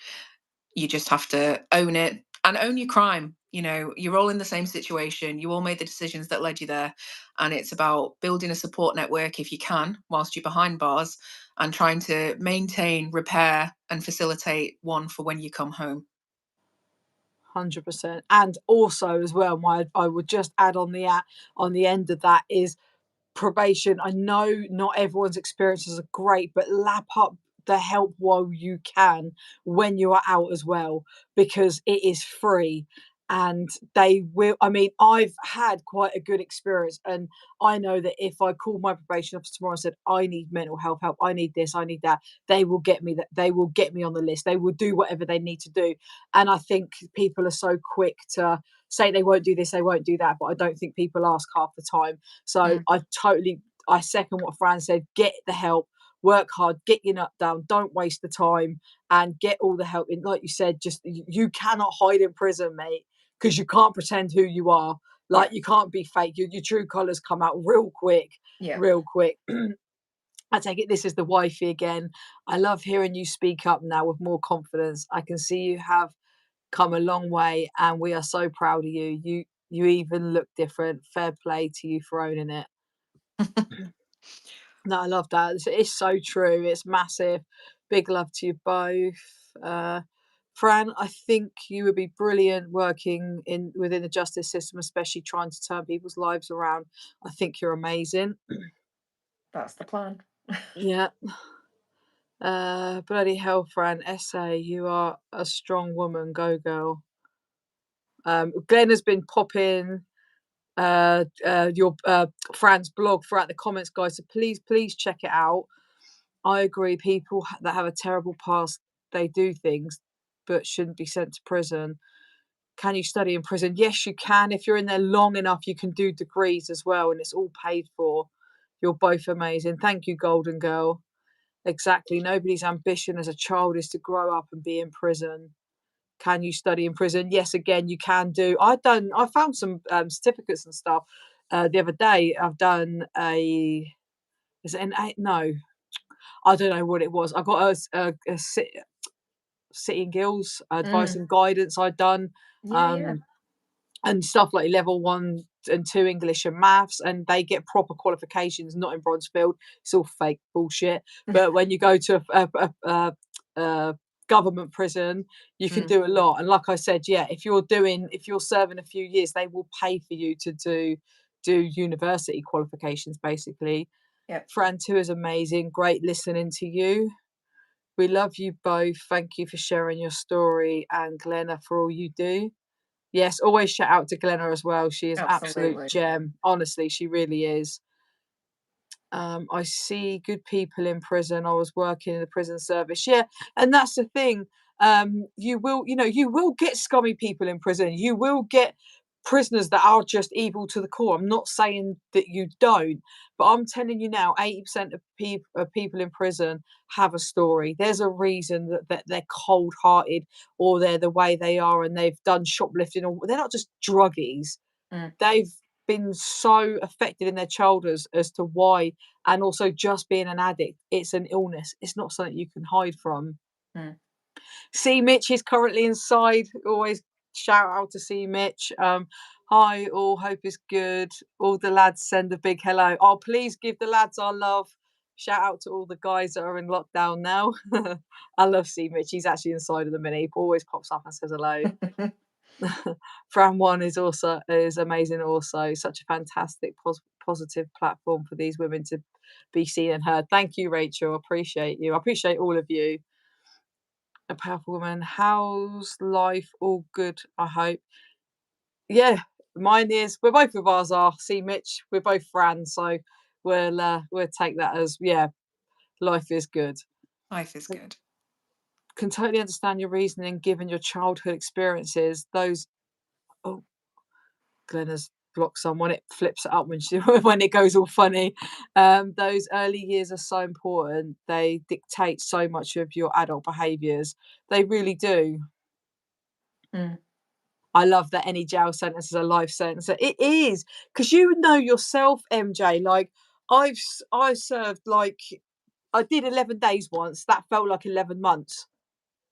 You just have to own it and own your crime. You know, you're all in the same situation. You all made the decisions that led you there. And it's about building a support network if you can, whilst you're behind bars, and trying to maintain, repair, and facilitate one for when you come home. 100%. And also as well, I would just add on on the end of that is probation. I know not everyone's experiences are great, but lap up the help while you can when you are out as well, because it is free. And they will, I mean, I've had quite a good experience. And I know that if I called my probation officer tomorrow and said, I need mental health help, I need this, I need that, they will get me that, they will get me on the list. They will do whatever they need to do. And I think people are so quick to say they won't do this, they won't do that, but I don't think people ask half the time. So Mm, I second what Fran said. Get the help, work hard, get your nut down, don't waste the time, and get all the help. And like you said, just you cannot hide in prison, mate, because you can't pretend who you are. yeah, Like you can't be fake. Your true colours come out real quick, yeah. real quick. I take it this is the wifey again. I love hearing you speak up now with more confidence. I can see you have come a long way, and we are so proud of you. You even look different. Fair play to you for owning it. No, I love that. It's so true. It's massive. Big love to you both. Uh, Fran, I think you would be brilliant working in within the justice system, especially trying to turn people's lives around. I think you're amazing. That's the plan. Yeah. Bloody hell, Fran. Essay, you are a strong woman. Go, girl. Glenn has been popping your Fran's blog throughout the comments, guys. So please check it out. I agree. People that have a terrible past, they do things, but shouldn't be sent to prison. Can you study in prison? Yes, you can. If you're in there long enough, you can do degrees as well, and it's all paid for. You're both amazing. Thank you, Golden Girl. Exactly. Nobody's ambition as a child is to grow up and be in prison. Can you study in prison? Yes, again, you can do. I found some certificates and stuff the other day. I've done a. Is it an eight? No, I don't know what it was. I got a City and Guilds advice and guidance I'd done. Yeah. And stuff like level 1 and 2 English and maths, and they get proper qualifications, not in Bronzefield. It's all fake bullshit. But when you go to a government prison, you can do a lot. And like I said, yeah, if you're serving a few years, they will pay for you to do university qualifications, basically. Yep. Fran too is amazing. Great listening to you. We love you both. Thank you for sharing your story, and Glenna for all you do. Yes, always shout out to Glenna as well. She is absolute Absolutely. gem. Honestly, she really is. I see good people in prison. I was working in the prison service. Yeah, and that's the thing. You will get scummy people in prison. You will get prisoners that are just evil to the core. I'm not saying that you don't, but I'm telling you now, 80% of people in prison have a story. There's a reason that they're cold-hearted, or they're the way they are, and they've done shoplifting, or they're not just druggies. They've been so affected in their childhood as to why, and also just being an addict. It's an illness. It's not something you can hide from. See, Mitch is currently inside. Always shout out to see Mitch. Hi, all. Hope is good. All the lads send a big hello. Oh, please give the lads our love. Shout out to all the guys that are in lockdown now. I love see Mitch. He's actually inside of the minute. He always pops up and says hello. Fran One is amazing. Also, such a fantastic positive platform for these women to be seen and heard. Thank you, Rachel. I appreciate you. I appreciate all of you. A powerful woman. How's life? All good, I hope. Yeah, mine is. We're both of ours are. See, Mitch, we're both Fran, so we'll take that as, yeah, life is good. Life is good. Can totally understand your reasoning given your childhood experiences. Those. Oh, Glenna's blocked someone. It flips it up when when it goes all funny. Those early years are so important. They dictate so much of your adult behaviours. They really do. I love that any jail sentence is a life sentence. It is, because you know yourself, MJ. Like I served, like I did 11 days once. That felt like 11 months.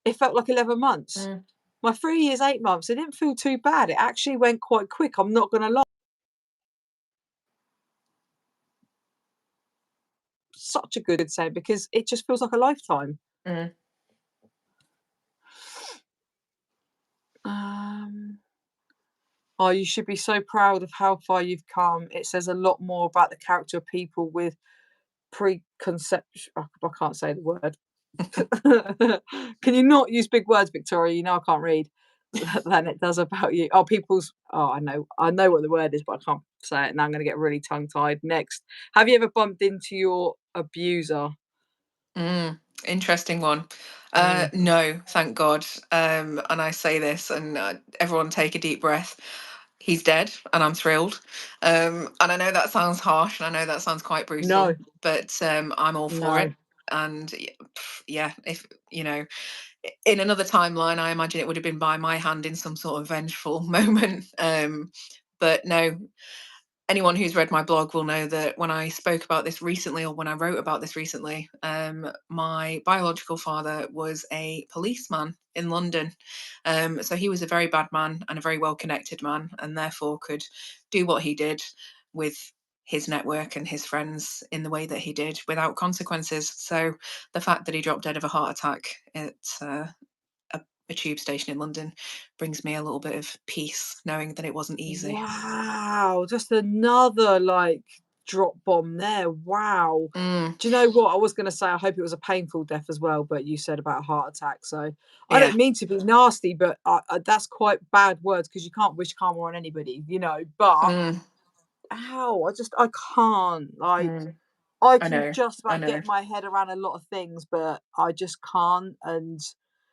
It felt like 11 months. My 3 years, 8 months. It didn't feel too bad. It actually went quite quick. I'm not going to lie. Such a good saying, because it just feels like a lifetime. Oh, you should be so proud of how far you've come. It says a lot more about the character of people with preconception. I can't say the word. Can you not use big words, Victoria? You know I can't read. Than it does about you. Oh, people's. Oh, I know what the word is, but I can't say it. Now I'm going to get really tongue-tied. Next, have you ever bumped into your abuser? Interesting one. No, thank God. And I say this, and everyone take a deep breath. He's dead, and I'm thrilled. And I know that sounds harsh, and I know that sounds quite brutal, No, but I'm all for it. And yeah, if in another timeline, I imagine it would have been by my hand in some sort of vengeful moment. But no, anyone who's read my blog will know that when I spoke about this recently, or when I wrote about this recently, my biological father was a policeman in London. So he was a very bad man and a very well-connected man, and therefore could do what he did with his network and his friends in the way that he did without consequences. So the fact that he dropped dead of a heart attack at a tube station in London brings me a little bit of peace, knowing that it wasn't easy. Wow, just another, like, drop bomb there. Wow. Mm, Do you know what? I was going to say, I hope it was a painful death as well, but you said about a heart attack. So I yeah. don't mean to be nasty, but that's quite bad words because you can't wish karma on anybody, but Mm, ow, I can't. Like, mm. I I can know. just I about know. get my head around a lot of things, but I just can't. And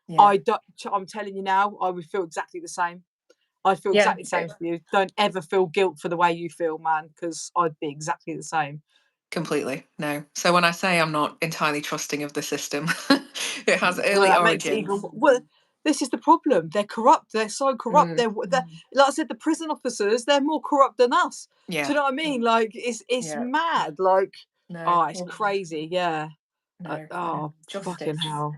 Yeah. I don't, I'm telling you now, I would feel exactly the same. I'd feel Yeah. exactly the same for you. Don't ever feel guilt for the way you feel, man, because I'd be exactly the same. Completely. No. So when I say I'm not entirely trusting of the system, it has Well, early that makes it even origins. well. This is the problem. They're corrupt. They're so corrupt. Mm, They're like I said, the prison officers. They're more corrupt than us. Do yeah. you know what I mean? Like it's Yeah. mad. Like No. oh, it's Well, crazy. Yeah. no. Oh, fucking Justice. hell.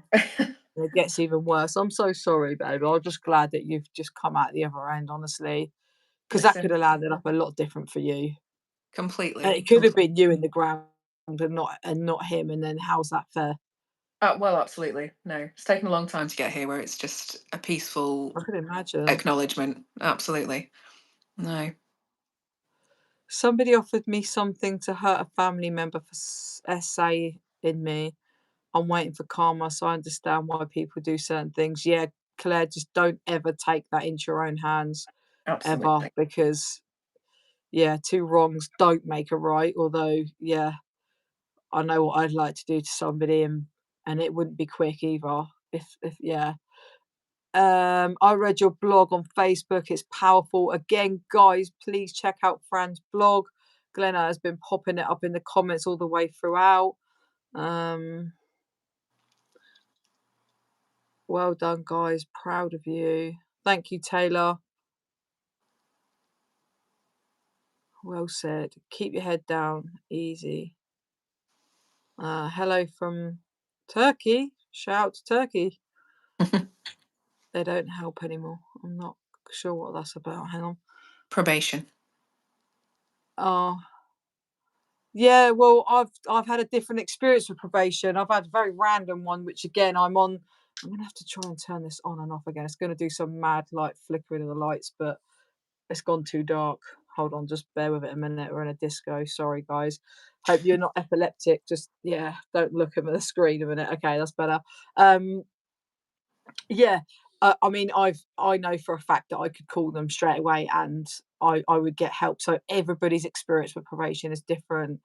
It gets even worse. I'm so sorry, baby. I'm just glad that you've just come out the other end, honestly, because that could Listen, have landed up a lot different for you. And completely. it could have been you in the ground and not him. And then how's that fair? Well, absolutely. No. It's taken a long time to get here where it's just a peaceful I could imagine. acknowledgement. Absolutely. No. Somebody offered me something to hurt a family member for SA in me. I'm waiting for karma, so I understand why people do certain things. Yeah, Claire, just don't ever take that into your own hands ever, Absolutely. because yeah, two wrongs don't make a right. Although, yeah, I know what I'd like to do to somebody, and it wouldn't be quick either. If yeah. I read your blog on Facebook. It's powerful. Again, guys, please check out Fran's blog. Glenna has been popping it up in the comments all the way throughout. Um, well done, guys. Proud of you. Thank you, Taylor. Well said. Keep your head down. Easy. Hello from Turkey. Shout out to Turkey. They don't help anymore. I'm not sure what that's about. Hang on. Probation. Oh, yeah, well, I've had a different experience with probation. I've had a very random one, which again I'm on. I'm gonna have to try and turn this on and off again. It's gonna do some mad like flickering of the lights, but it's gone too dark. Hold on, just bear with it a minute. We're in a disco. Sorry, guys. Hope you're not epileptic. Just yeah, don't look at the screen a minute. Okay, that's better. Um, yeah. I mean, I know for a fact that I could call them straight away and I would get help. So everybody's experience with probation is different.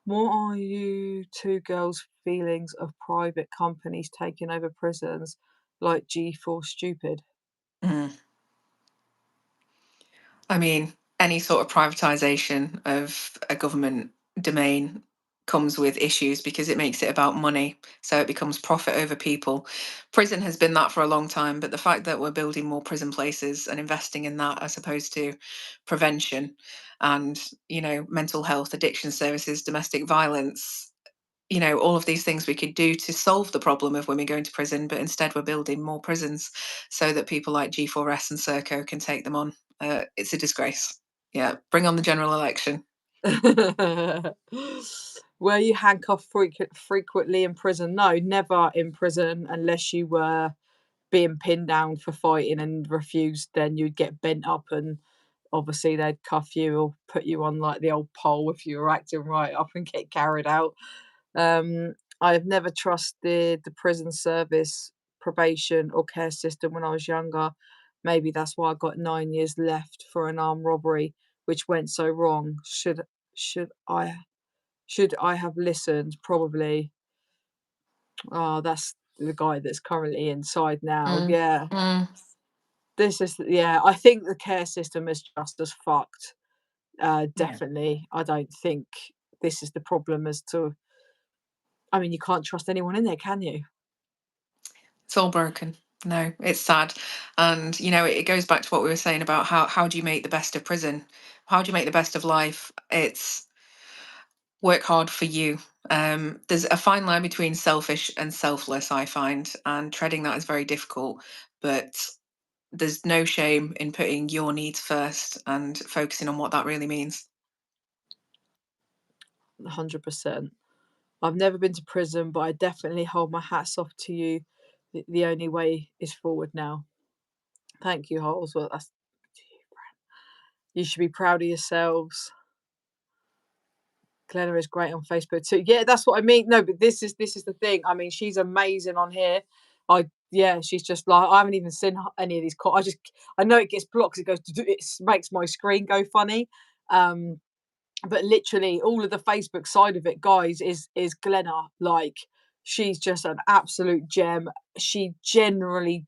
What are you two girls' feelings of private companies taking over prisons like G4 Stupid? Mm. I mean, any sort of privatization of a government domain comes with issues because it makes it about money. So it becomes profit over people. Prison has been that for a long time, but the fact that we're building more prison places and investing in that as opposed to prevention and, mental health, addiction services, domestic violence, all of these things we could do to solve the problem of women going to prison, but instead we're building more prisons so that people like G4S and Serco can take them on. It's a disgrace. Yeah, bring on the general election. Were you handcuffed frequently in prison? No, never in prison unless you were being pinned down for fighting and refused. Then you'd get bent up and obviously they'd cuff you or put you on like the old pole if you were acting right up and get carried out. I've never trusted the prison service, probation, or care system when I was younger. Maybe that's why I got 9 years left for an armed robbery, which went so wrong. Should I should I have listened? Probably. Oh, that's the guy that's currently inside now. Mm, Yeah. mm, This is yeah, I think the care system is just as fucked. yeah, Definitely. I don't think this is the problem as to I mean, you can't trust anyone in there, can you? it's all broken. No, it's sad. And, it goes back to what we were saying about how do you make the best of prison? How do you make the best of life? It's work hard for you. There's a fine line between selfish and selfless, I find, and treading that is very difficult. But there's no shame in putting your needs first and focusing on what that really means. 100%. I've never been to prison, but I definitely hold my hats off to you. The only way is forward now. Thank you, Holes. Well, that's you should be proud of yourselves. Glenna is great on Facebook too. Yeah, that's what I mean. No, but this is the thing. I mean, she's amazing on here. Yeah, she's just like, I haven't even seen any of these. I know it gets blocked. It goes, it makes my screen go funny. But literally all of the Facebook side of it, guys, is Glenna. Like, she's just an absolute gem. She generally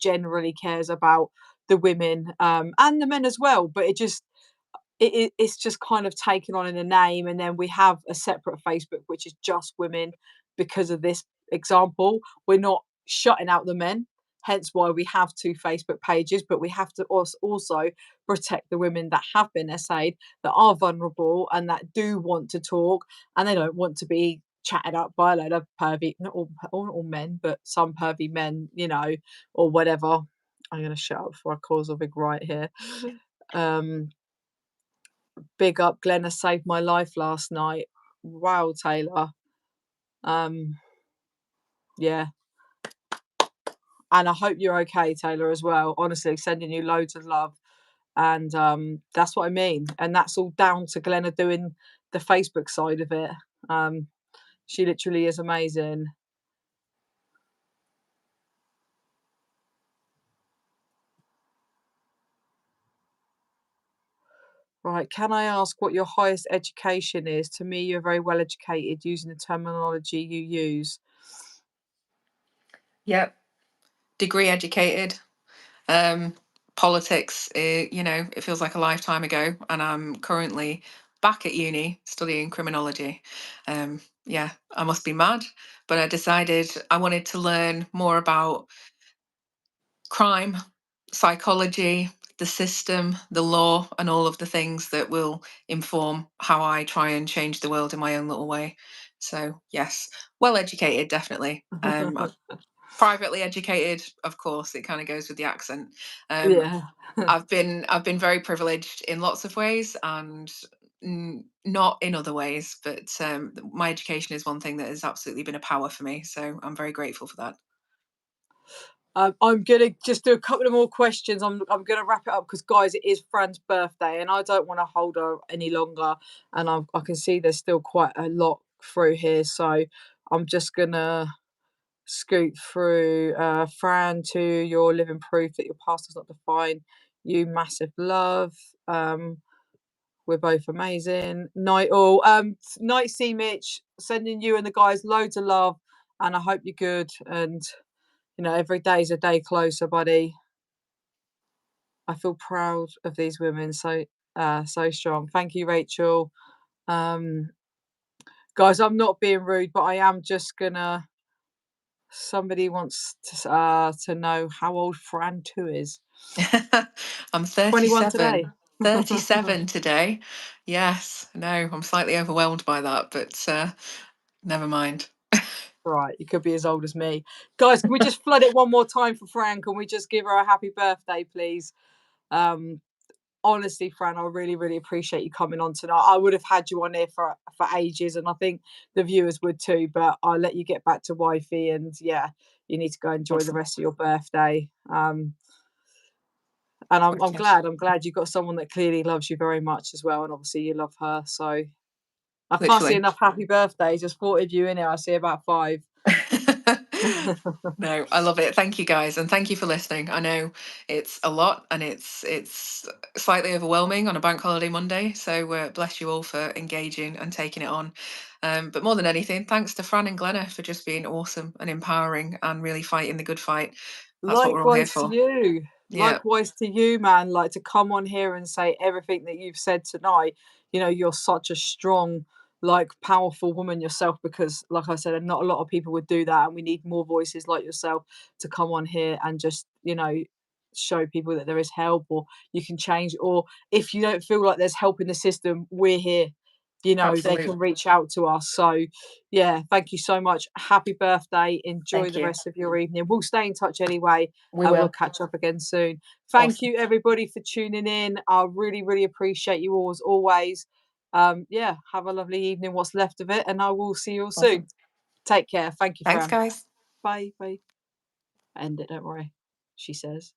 cares about the women, and the men as well. But it's just kind of taken on in a name, and then we have a separate Facebook which is just women. Because of this example, we're not shutting out the men, hence why we have two Facebook pages, but we have to also protect the women that have been essayed, that are vulnerable and that do want to talk, and they don't want to be chatted up by a load of pervy, not all men, but some pervy men, or whatever. I'm going to shut up before I cause a big riot here. Big up, Glenna saved my life last night. Wow, Taylor. Yeah. And I hope you're okay, Taylor, as well. Honestly, sending you loads of love. And that's what I mean. And that's all down to Glenna doing the Facebook side of it. She literally is amazing. Right, can I ask what your highest education is? To me, you're very well educated using the terminology you use. Yep. Degree educated. Politics, it feels like a lifetime ago, and I'm currently back at uni studying criminology. Yeah, I must be mad, but I decided I wanted to learn more about crime, psychology, the system, the law, and all of the things that will inform how I try and change the world in my own little way. So, yes, well educated, definitely. Privately educated, of course, it kind of goes with the accent. Yeah. I've been very privileged in lots of ways, and not in other ways, but my education is one thing that has absolutely been a power for me, so I'm very grateful for that. I'm gonna just do a couple of more questions. I'm gonna wrap it up because, guys, it is Fran's birthday, and I don't want to hold her any longer. And I can see there's still quite a lot through here, so I'm just gonna scoot through. Fran, to your living proof that your past does not define you. Massive love. We're both amazing. Night all. Night C Mitch, sending you and the guys loads of love, and I hope you're good. And every day is a day closer, buddy. I feel proud of these women. So strong. Thank you, Rachel. Guys, I'm not being rude, but I am just gonna. Somebody wants to know how old Fran 2 is. I'm 21 today. 37. 37 today. Yes. No, I'm slightly overwhelmed by that, but never mind. Right, you could be as old as me. Guys, can we just flood it one more time for Fran? Can we just give her a happy birthday, please? Honestly, Fran, I really, really appreciate you coming on tonight. I would have had you on here for ages, and I think the viewers would too, but I'll let you get back to wifey, and yeah, you need to go enjoy the Awesome. rest of your birthday. And I'm glad you got someone that clearly loves you very much as well, and obviously you love her. So I can't see Literally. enough happy birthdays. There's 40 of you in here. I see about 5. No, I love it. Thank you guys, and thank you for listening. I know it's a lot, and it's slightly overwhelming on a bank holiday Monday. So bless you all for engaging and taking it on. But more than anything, thanks to Fran and Glenna for just being awesome and empowering and really fighting the good fight. That's what we're all here Likewise to for. you. Yeah, Likewise to you, man. Like, to come on here and say everything that you've said tonight. You're such a strong, like, powerful woman yourself, because, like I said, not a lot of people would do that. And we need more voices like yourself to come on here and just, show people that there is help, or you can change. Or if you don't feel like there's help in the system, we're here. They absolutely. can reach out to us. So, yeah, thank you so much. Happy birthday. Enjoy Thank the you. rest of your evening. We'll stay in touch anyway, We and we'll will. catch up again soon. Thank Awesome. you, everybody, for tuning in. I really, really appreciate you all as always. Yeah, have a lovely evening, what's left of it, and I will see you all soon. Awesome. Take care. Thank you, Thanks, Fran. guys. Bye. Bye. End it, don't worry, she says.